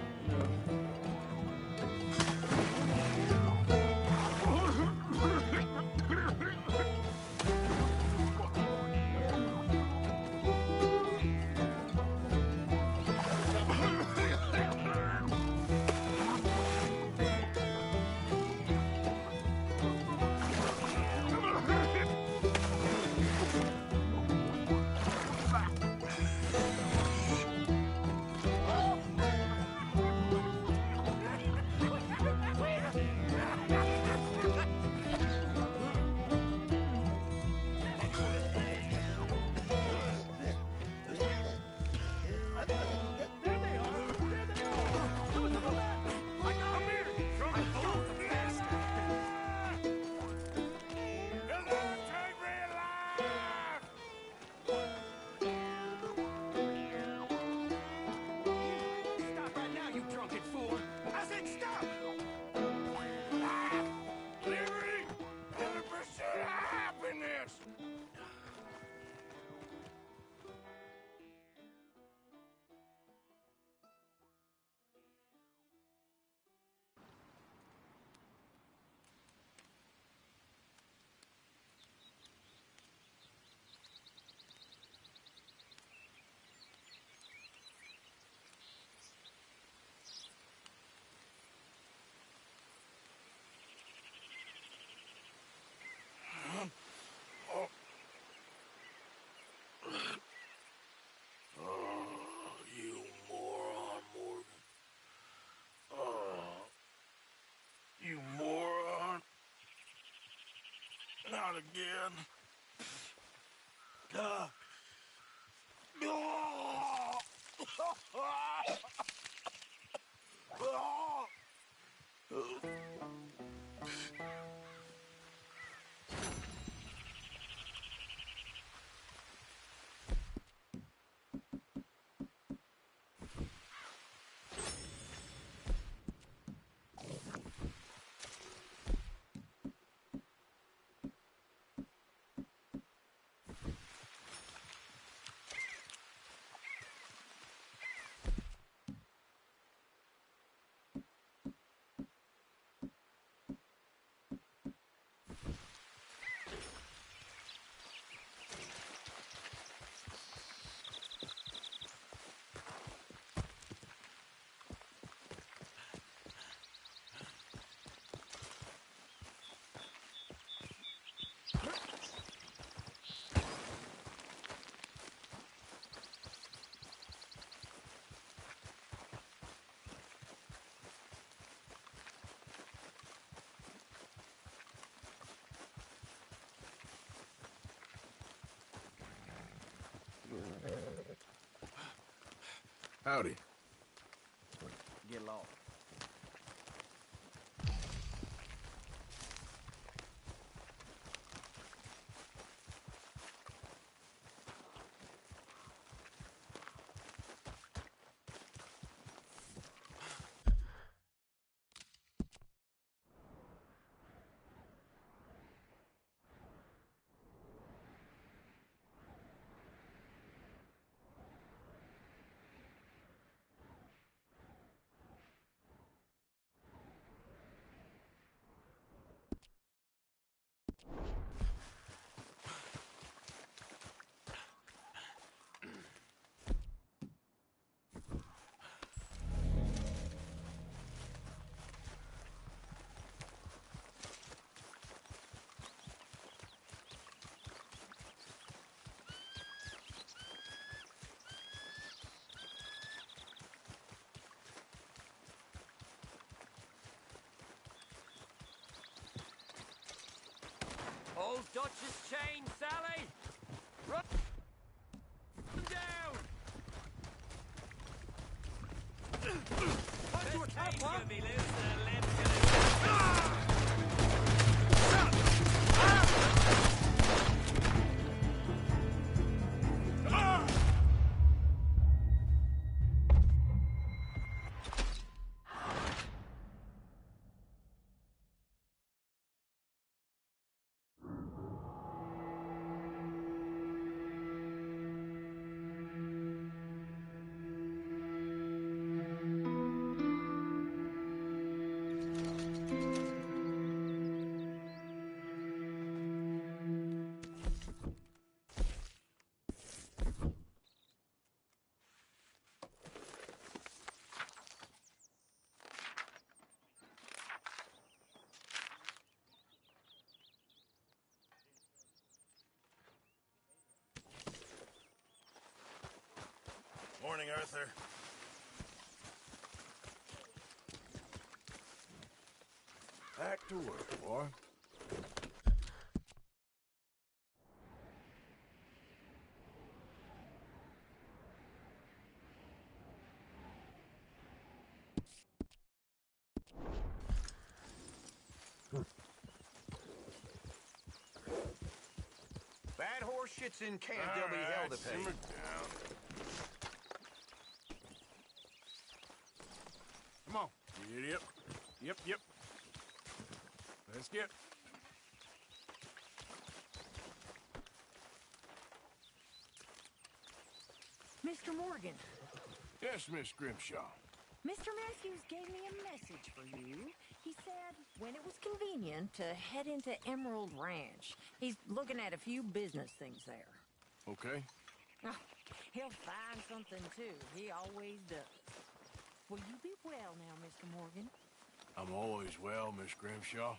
[SPEAKER 6] You moron. Not again. God. Howdy.
[SPEAKER 20] Get lost.
[SPEAKER 7] Old Dutch's chain, Sally! Run down! Punch you a top, huh? Gonna be loose and a limb's gonna...
[SPEAKER 6] Morning, Arthur.
[SPEAKER 3] Back to work, boy.
[SPEAKER 17] Bad horse shits in camp, there'll be hell to pay.
[SPEAKER 6] Simmer down. Come on. Yep. Let's get.
[SPEAKER 14] Mr. Morgan,
[SPEAKER 6] Yes, Miss Grimshaw.
[SPEAKER 14] Mr. Matthews gave me a message for you. He said when it was convenient to head into Emerald Ranch. He's looking at a few business things there.
[SPEAKER 6] Okay.
[SPEAKER 14] Oh, he'll find something, too. He always does. Will you be well now, Mr. Morgan?
[SPEAKER 6] I'm always well, Miss Grimshaw.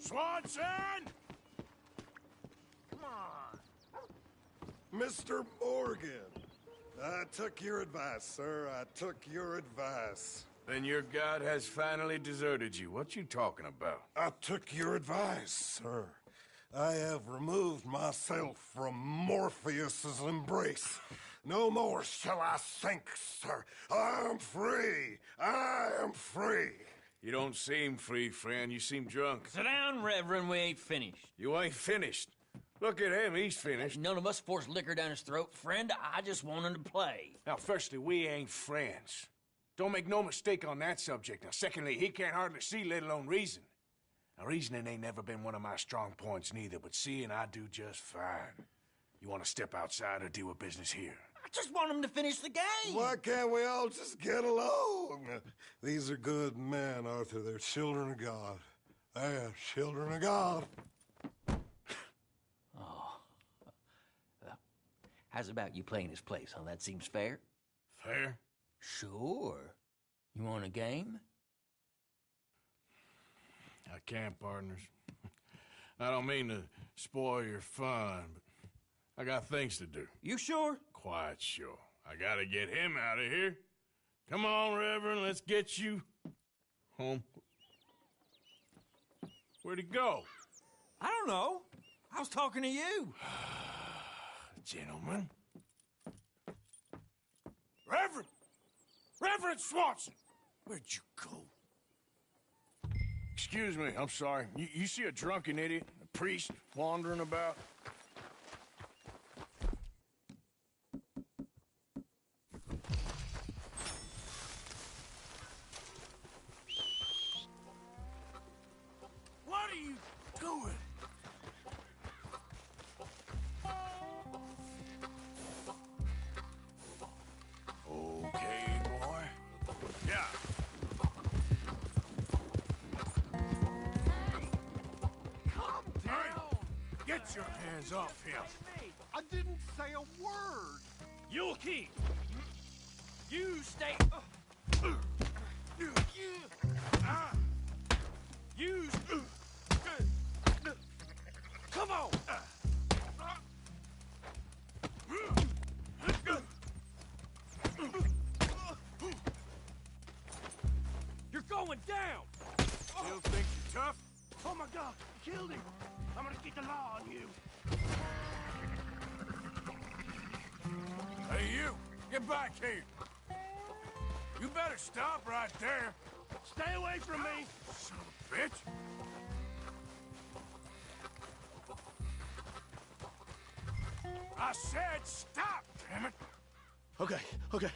[SPEAKER 6] Swanson!
[SPEAKER 11] Come on. Mr. Morgan, I took your advice, sir. I took your advice.
[SPEAKER 6] Then your god has finally deserted you. What you talking about?
[SPEAKER 11] I took your advice, sir. I have removed myself from Morpheus's embrace. No more shall I sink, sir. I am free. I am free.
[SPEAKER 6] You don't seem free, friend. You seem drunk.
[SPEAKER 4] Sit down, Reverend. We ain't finished.
[SPEAKER 6] You ain't finished. Look at him. He's finished.
[SPEAKER 4] None of us forced liquor down his throat. Friend, I just want him to play.
[SPEAKER 6] Now, firstly, we ain't friends. Don't make no mistake on that subject. Now, secondly, he can't hardly see, let alone reason. Now, reasoning ain't never been one of my strong points neither, but seeing I do just fine. You want to step outside or deal with business here?
[SPEAKER 4] I just want him to finish the game.
[SPEAKER 11] Why can't we all just get along? These are good men, Arthur. They're children of God. They're children of God.
[SPEAKER 4] Oh. How's about you playing his place, huh? That seems fair?
[SPEAKER 6] Fair?
[SPEAKER 4] Sure. You want a game?
[SPEAKER 6] I can't, partners. I don't mean to spoil your fun, but I got things to do.
[SPEAKER 4] You sure?
[SPEAKER 6] Quite sure. I gotta get him out of here. Come on, Reverend, let's get you home. Where'd he go?
[SPEAKER 4] I don't know. I was talking to you.
[SPEAKER 6] Gentlemen. Reverend! Reverend Swanson! Where'd you go? Excuse me, I'm sorry. You see a drunken idiot, a priest, wandering about? What are you doing? Okay, boy. Yeah.
[SPEAKER 2] Calm down!
[SPEAKER 6] Get your hands off him.
[SPEAKER 2] I didn't say a word!
[SPEAKER 16] You'll keep. You stay. You. Come on. You're going down.
[SPEAKER 6] Still think you're tough?
[SPEAKER 2] Oh my God! You killed him! I'm gonna get the law on you!
[SPEAKER 6] Hey, you! Get back here! You better stop right there!
[SPEAKER 2] Stay away from me!
[SPEAKER 6] Son of a bitch! I said stop, damn it!
[SPEAKER 2] Okay.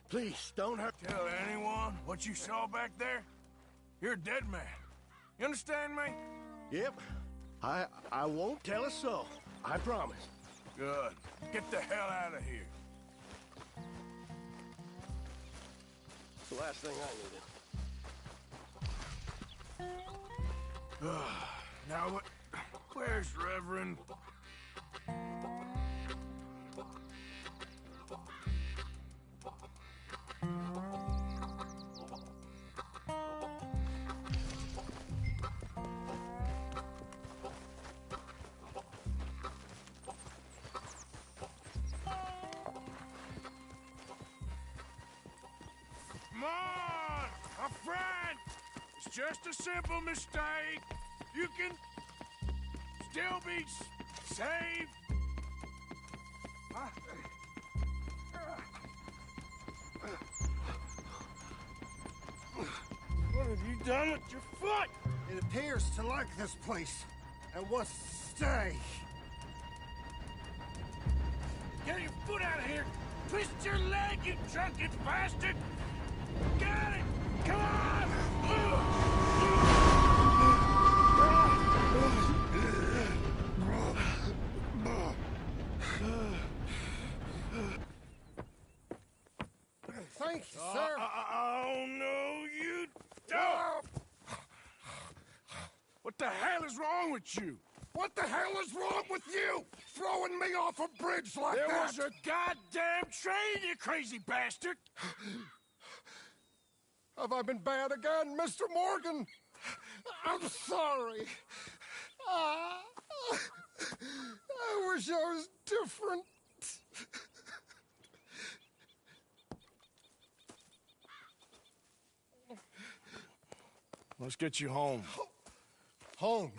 [SPEAKER 2] Please, don't hurt.
[SPEAKER 6] Tell anyone what you saw back there? You're a dead man. You understand me?
[SPEAKER 2] Yep. I won't tell a soul. I promise.
[SPEAKER 6] Good. Get the hell out of here.
[SPEAKER 2] It's the last thing I needed.
[SPEAKER 6] Now what? Where's Reverend? Come on, my friend! It's just a simple mistake. You can still be saved. What have you done with your foot?
[SPEAKER 11] It appears to like this place and wants to stay.
[SPEAKER 6] Get your foot out of here! Twist your leg, you drunken bastard! Got it! Come on!
[SPEAKER 11] Thank you, sir.
[SPEAKER 6] Oh, no, you don't! What the hell is wrong with you?
[SPEAKER 11] What the hell is wrong with you? Throwing me off a bridge like
[SPEAKER 6] There
[SPEAKER 11] that?
[SPEAKER 6] was a goddamn train, you crazy bastard!
[SPEAKER 11] Have I been bad again, Mr. Morgan?
[SPEAKER 19] I'm sorry. I wish I was different.
[SPEAKER 6] Let's get you home.
[SPEAKER 19] Home?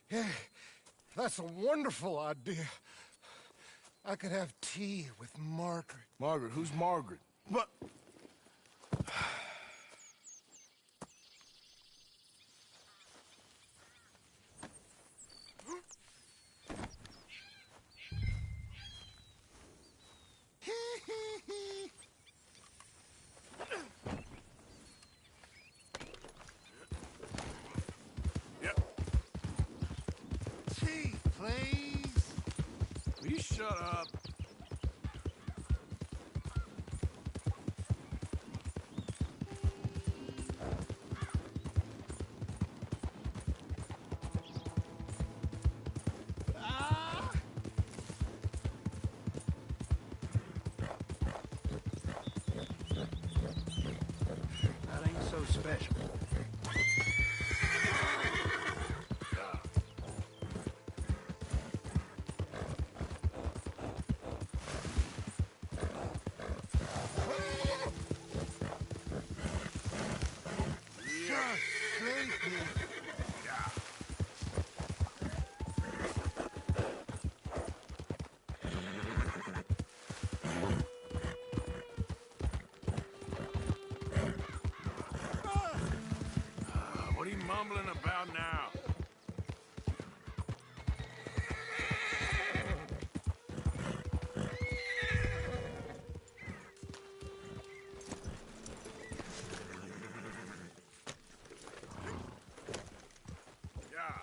[SPEAKER 19] Yeah, that's a wonderful idea. I could have tea with Margaret.
[SPEAKER 6] Margaret? Who's Margaret?
[SPEAKER 19] But... Tea, please.
[SPEAKER 6] Will you shut up?
[SPEAKER 19] That ain't so special. Just sleepy.
[SPEAKER 6] What are you mumbling about now? Yeah.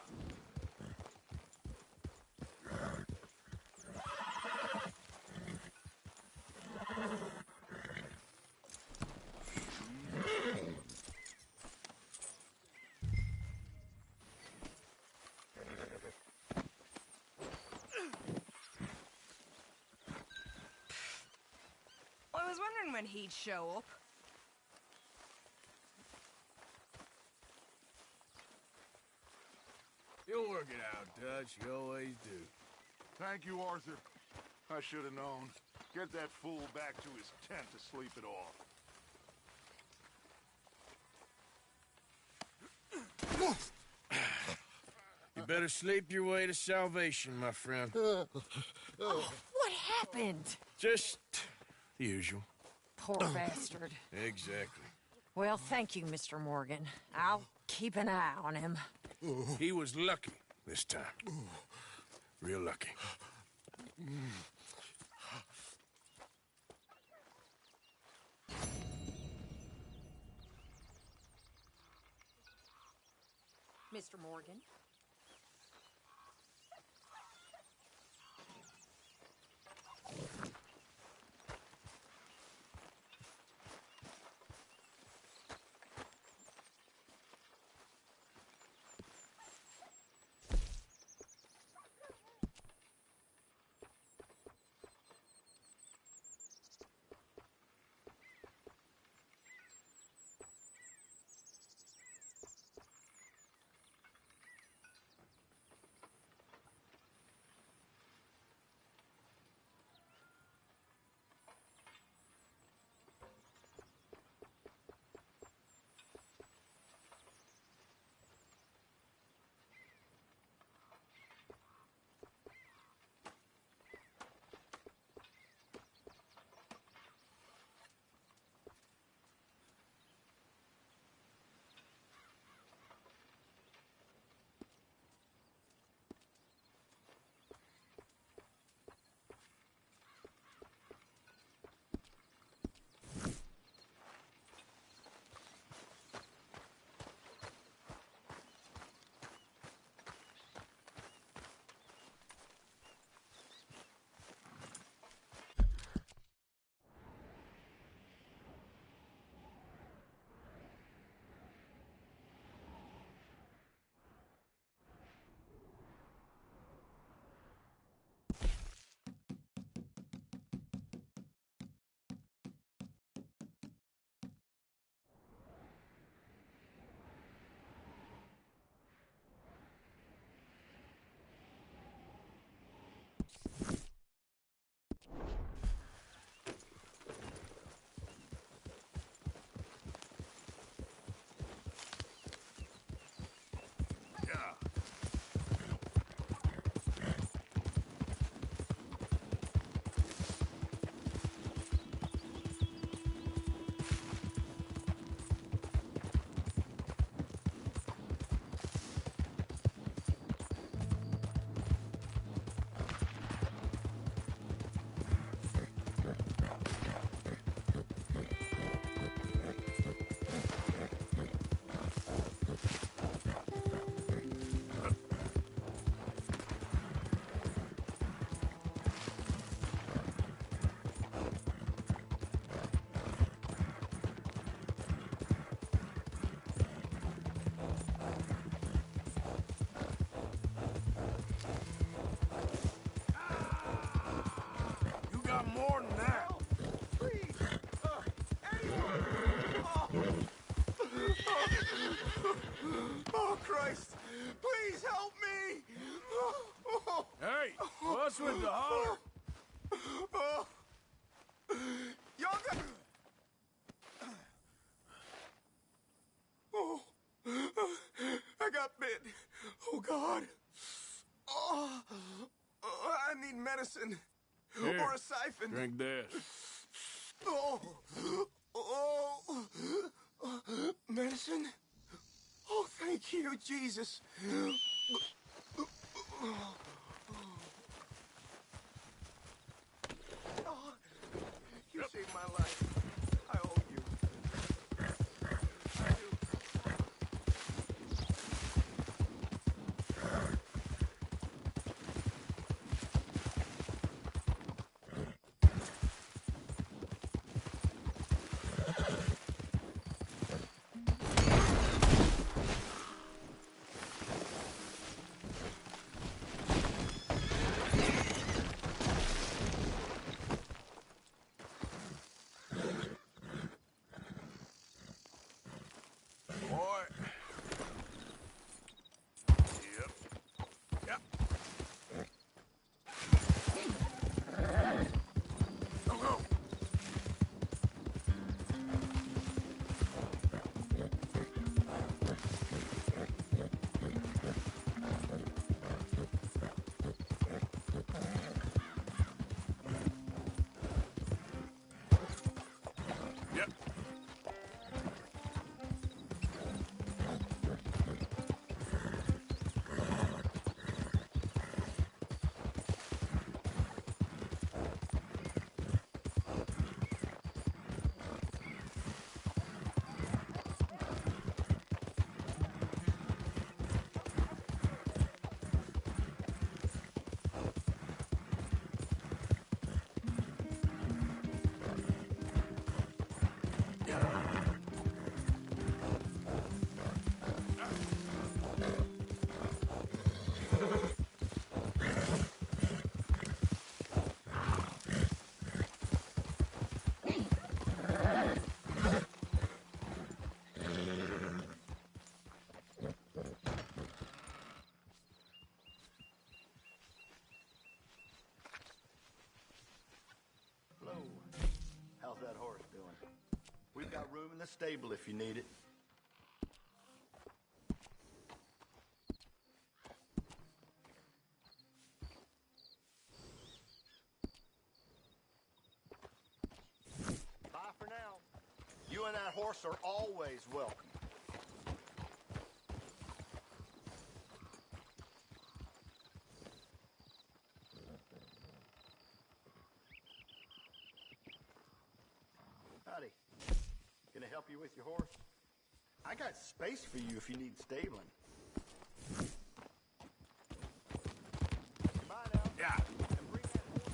[SPEAKER 21] I was wondering when he'd show up.
[SPEAKER 6] You'll work it out, Dutch. You always do.
[SPEAKER 3] Thank you, Arthur. I should have known. Get that fool back to his tent to sleep it off.
[SPEAKER 6] You better sleep your way to salvation, my friend.
[SPEAKER 21] Oh, what happened?
[SPEAKER 6] Just the usual.
[SPEAKER 14] Poor bastard.
[SPEAKER 6] Exactly.
[SPEAKER 14] Well, thank you, Mr. Morgan. I'll keep an eye on him.
[SPEAKER 6] He was lucky this time. Real lucky.
[SPEAKER 14] Mr. Morgan?
[SPEAKER 6] What's with the heart?
[SPEAKER 10] Oh. Y'all got... Oh. I got bit. Oh, God. Oh. I need medicine.
[SPEAKER 6] Here,
[SPEAKER 10] or a siphon.
[SPEAKER 6] Drink this.
[SPEAKER 10] Oh. Oh. Medicine? Oh, thank you, Jesus. Oh, you saved my life. I owe you. I do.
[SPEAKER 6] Boy. Yep. Yep. Go, go. Yep.
[SPEAKER 15] Hello. How's that horse doing? We've got room in the stable if you need it. Bye for now. You and that horse are always welcome. Howdy. Can I help you with your horse? I got space for you if you need stabling. Goodbye now.
[SPEAKER 6] Yeah.
[SPEAKER 15] And bring that horse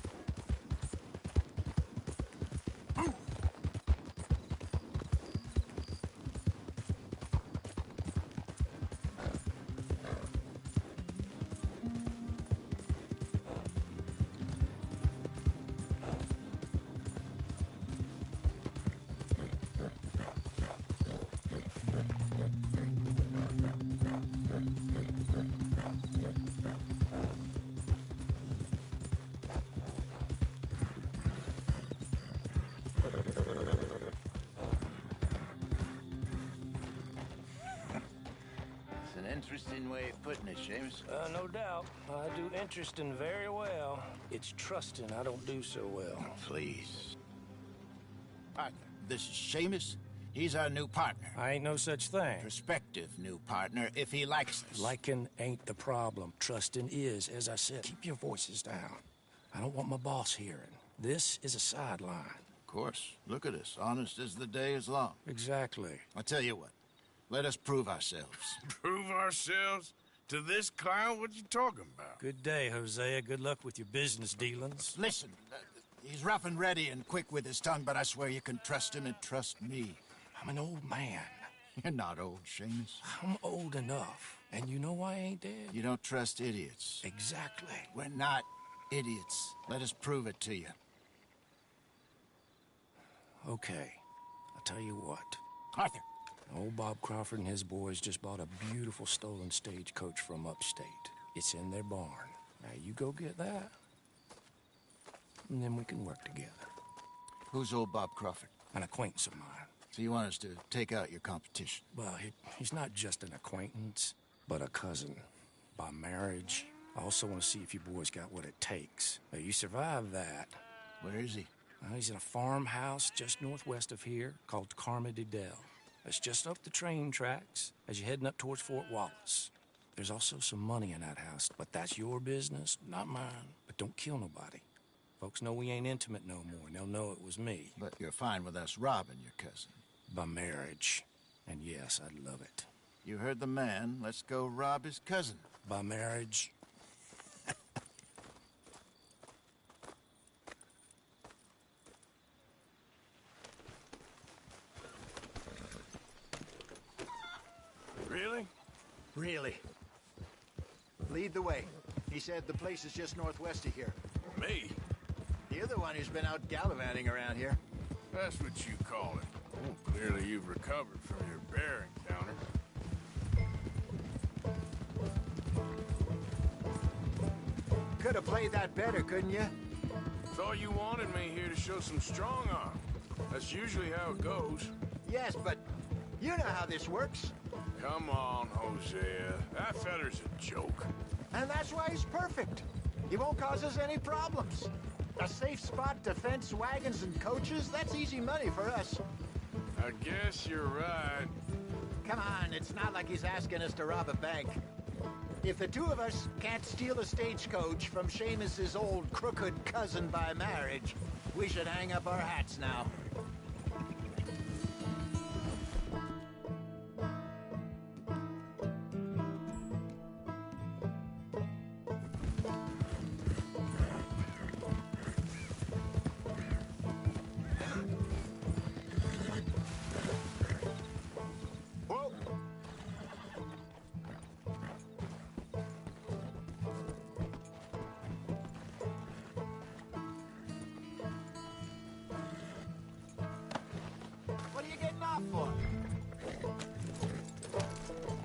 [SPEAKER 8] It's an interesting way of putting it, Seamus.
[SPEAKER 22] No doubt. I do interesting very well. It's trusting I don't do so well.
[SPEAKER 8] Please. Partner, this is Seamus. He's our new partner.
[SPEAKER 22] I ain't no such thing.
[SPEAKER 8] Prospective new partner, if he likes us.
[SPEAKER 22] Liking ain't the problem. Trusting is, as I said. Keep your voices down. I don't want my boss hearing. This is a sideline.
[SPEAKER 8] Of course. Look at us. Honest as the day is long.
[SPEAKER 22] Exactly.
[SPEAKER 8] I'll tell you what. Let us prove ourselves.
[SPEAKER 6] Prove ourselves? To this clown? What you talking about?
[SPEAKER 22] Good day, Hosea. Good luck with your business dealings.
[SPEAKER 8] Listen, he's rough and ready and quick with his tongue, but I swear you can trust him and trust me.
[SPEAKER 22] I'm an old man.
[SPEAKER 8] You're not old, Seamus.
[SPEAKER 22] I'm old enough. And you know I ain't dead.
[SPEAKER 8] You don't trust idiots.
[SPEAKER 22] Exactly.
[SPEAKER 8] We're not idiots. Let us prove it to you.
[SPEAKER 22] Okay. I'll tell you what.
[SPEAKER 8] Arthur.
[SPEAKER 22] Old Bob Crawford and his boys just bought a beautiful stolen stagecoach from upstate. It's in their barn. Now, you go get that, and then we can work together.
[SPEAKER 8] Who's old Bob Crawford?
[SPEAKER 22] An acquaintance of mine.
[SPEAKER 8] So you want us to take out your competition?
[SPEAKER 22] Well, he's not just an acquaintance, but a cousin. By marriage. I also want to see if you boys got what it takes. Now, you survive that.
[SPEAKER 8] Where is he?
[SPEAKER 22] He's in a farmhouse just northwest of here called Carmody Dell. It's just up the train tracks as you're heading up towards Fort Wallace. There's also some money in that house, but that's your business, not mine. But don't kill nobody. Folks know we ain't intimate no more, and they'll know it was me.
[SPEAKER 8] But you're fine with us robbing your cousin?
[SPEAKER 22] By marriage. And yes, I'd love it.
[SPEAKER 8] You heard the man. Let's go rob his cousin.
[SPEAKER 22] By marriage.
[SPEAKER 6] Really?
[SPEAKER 8] Really. Lead the way. He said the place is just northwest of here.
[SPEAKER 6] Me?
[SPEAKER 8] You're the one who's been out gallivanting around here.
[SPEAKER 6] That's what you call it. Well, clearly you've recovered from your bear encounter.
[SPEAKER 8] Could have played that better, couldn't you?
[SPEAKER 6] Thought you wanted me here to show some strong arm. That's usually how it goes.
[SPEAKER 8] Yes, but you know how this works.
[SPEAKER 6] Come on, Hosea. That feller's a joke.
[SPEAKER 8] And that's why he's perfect. He won't cause us any problems. A safe spot to fence wagons and coaches, that's easy money for us.
[SPEAKER 6] I guess you're right.
[SPEAKER 8] Come on, it's not like he's asking us to rob a bank. If the two of us can't steal a stagecoach from Seamus's old crooked cousin by marriage, we should hang up our hats now.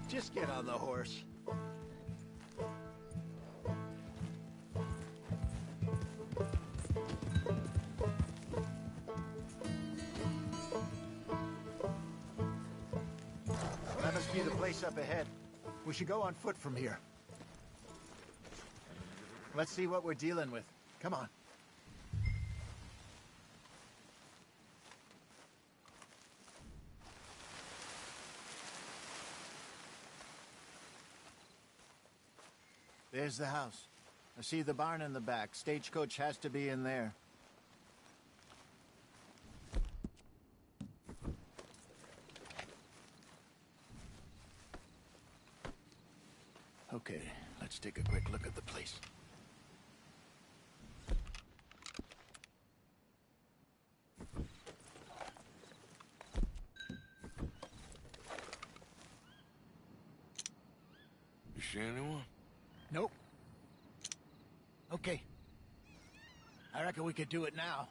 [SPEAKER 8] Just get on the horse. That must be the place up ahead. We should go on foot from here. Let's see what we're dealing with. Come on. There's the house. I see the barn in the back. Stagecoach has to be in there. Okay, let's take a quick look at the place.
[SPEAKER 6] You see anyone?
[SPEAKER 8] Nope. Okay. I reckon we could do it now.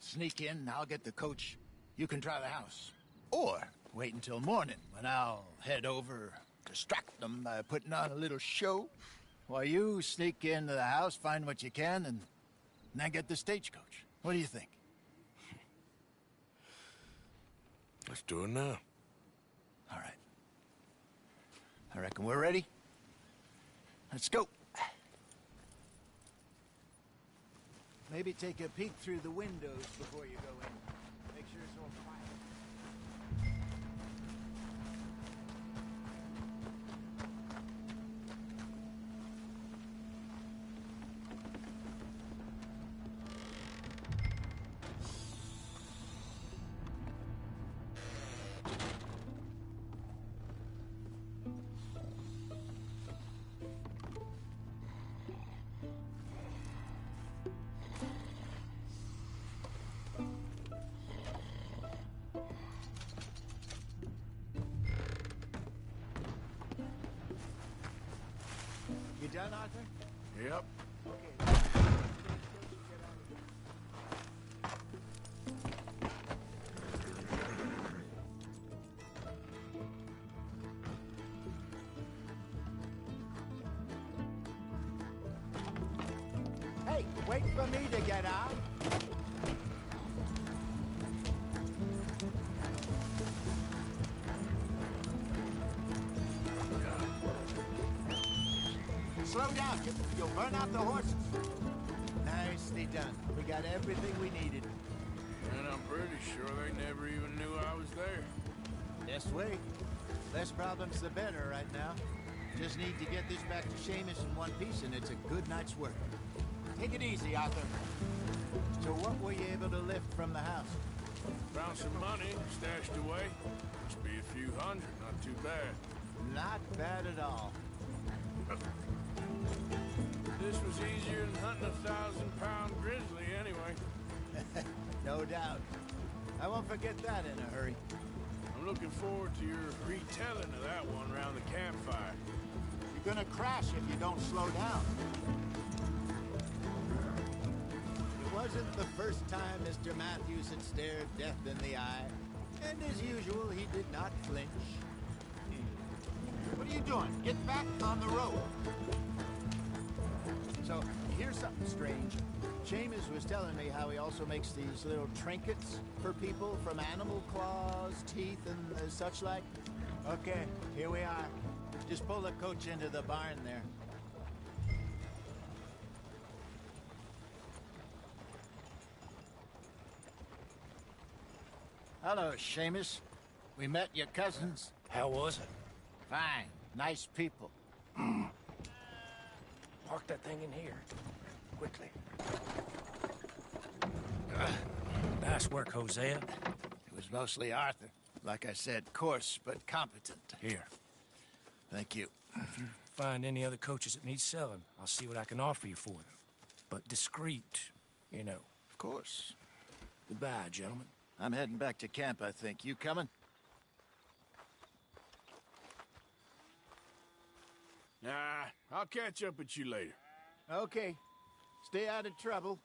[SPEAKER 8] Sneak in, I'll get the coach. You can try the house. Or wait until morning, when I'll head over, distract them by putting on a little show, while you sneak into the house, find what you can, and then get the stagecoach. What do you think?
[SPEAKER 6] Let's do it now.
[SPEAKER 8] All right. I reckon we're ready. Let's go. Maybe take a peek through the windows before you go in. Make sure it's all quiet. You done, Arthur?
[SPEAKER 6] Yep.
[SPEAKER 8] Okay. Hey, Hey, wait for me to get out. Slow down. You'll burn out the horses. Nicely done. We got everything we needed.
[SPEAKER 6] And I'm pretty sure they never even knew I was there.
[SPEAKER 8] Just wait. Less problems the better right now. Just need to get this back to Seamus in one piece, and it's a good night's work. Take it easy, Arthur. So what were you able to lift from the house?
[SPEAKER 6] Found some money stashed away. Must be a few hundred, not too bad.
[SPEAKER 8] Not bad at all.
[SPEAKER 6] This was easier than hunting a 1,000-pound grizzly anyway.
[SPEAKER 8] No doubt. I won't forget that in a hurry.
[SPEAKER 6] I'm looking forward to your retelling of that one around the campfire.
[SPEAKER 8] You're gonna crash if you don't slow down. It wasn't the first time Mr. Matthews had stared death in the eye. And as usual, he did not flinch. What are you doing? Get back on the road. So, here's something strange. Seamus was telling me how he also makes these little trinkets for people from animal claws, teeth, and such like. Okay, here we are. Just pull the coach into the barn there. Hello, Seamus. We met your cousins.
[SPEAKER 22] How was it?
[SPEAKER 8] Fine. Nice people.
[SPEAKER 22] Park that thing in here. Quickly. Nice work, Hosea.
[SPEAKER 8] It was mostly Arthur. Like I said, coarse but competent.
[SPEAKER 22] Here.
[SPEAKER 8] Thank you.
[SPEAKER 22] If you find any other coaches that need selling, I'll see what I can offer you for them. But discreet, you know.
[SPEAKER 8] Of course.
[SPEAKER 22] Goodbye, gentlemen.
[SPEAKER 8] I'm heading back to camp, I think. You coming?
[SPEAKER 6] Nah, I'll catch up with you later.
[SPEAKER 8] Okay. Stay out of trouble.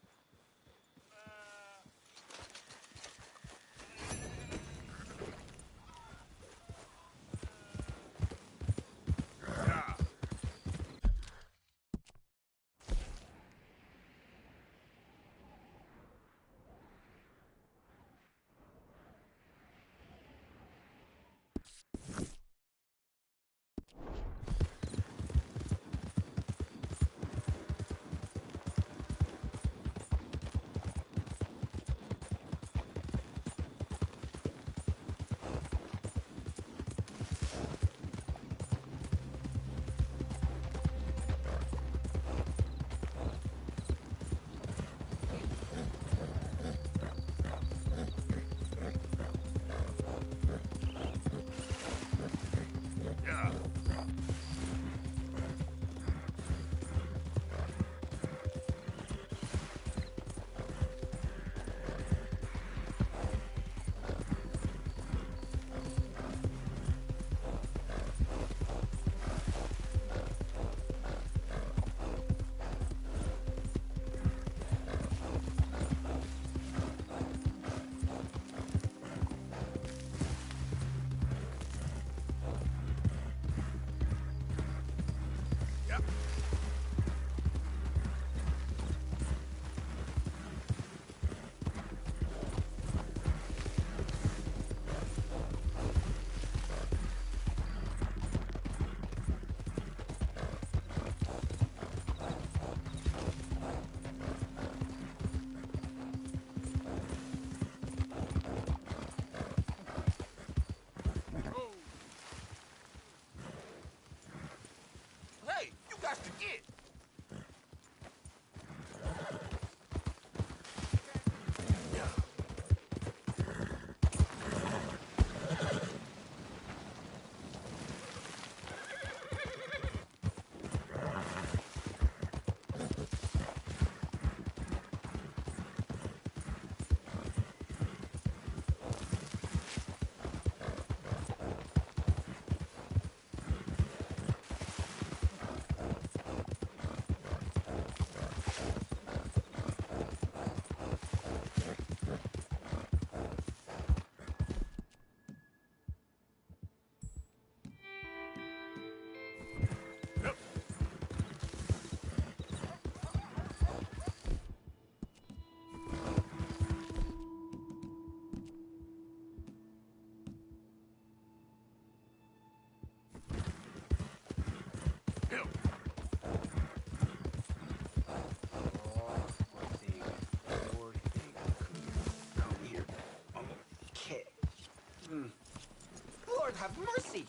[SPEAKER 16] mercy!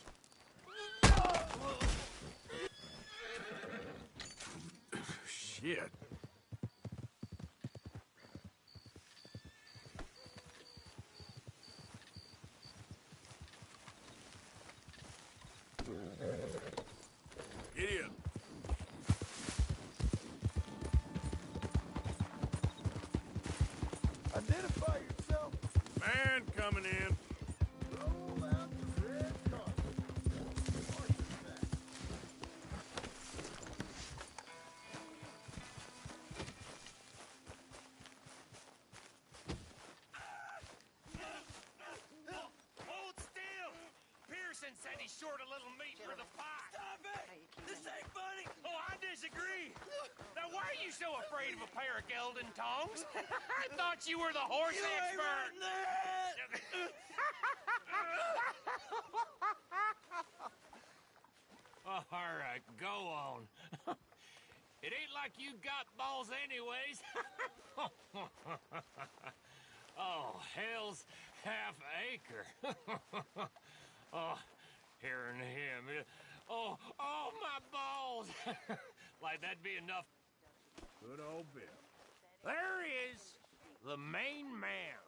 [SPEAKER 6] Shit. Giddy up.
[SPEAKER 15] Identify yourself.
[SPEAKER 6] Man coming in.
[SPEAKER 15] Roll out the red carpet.
[SPEAKER 16] Hold still! Pearson said he's short a little meat for the pie. Stop it! This ain't funny! Oh, I disagree. Now, why are you so afraid of a pair of gelding tongs? I thought you were the horse expert. All right, go on. It ain't like you got balls anyways. Oh, hell's half acre. Oh, hearing him. Oh, my balls. Like that'd be enough.
[SPEAKER 6] Good old Bill.
[SPEAKER 16] There he is, the main man.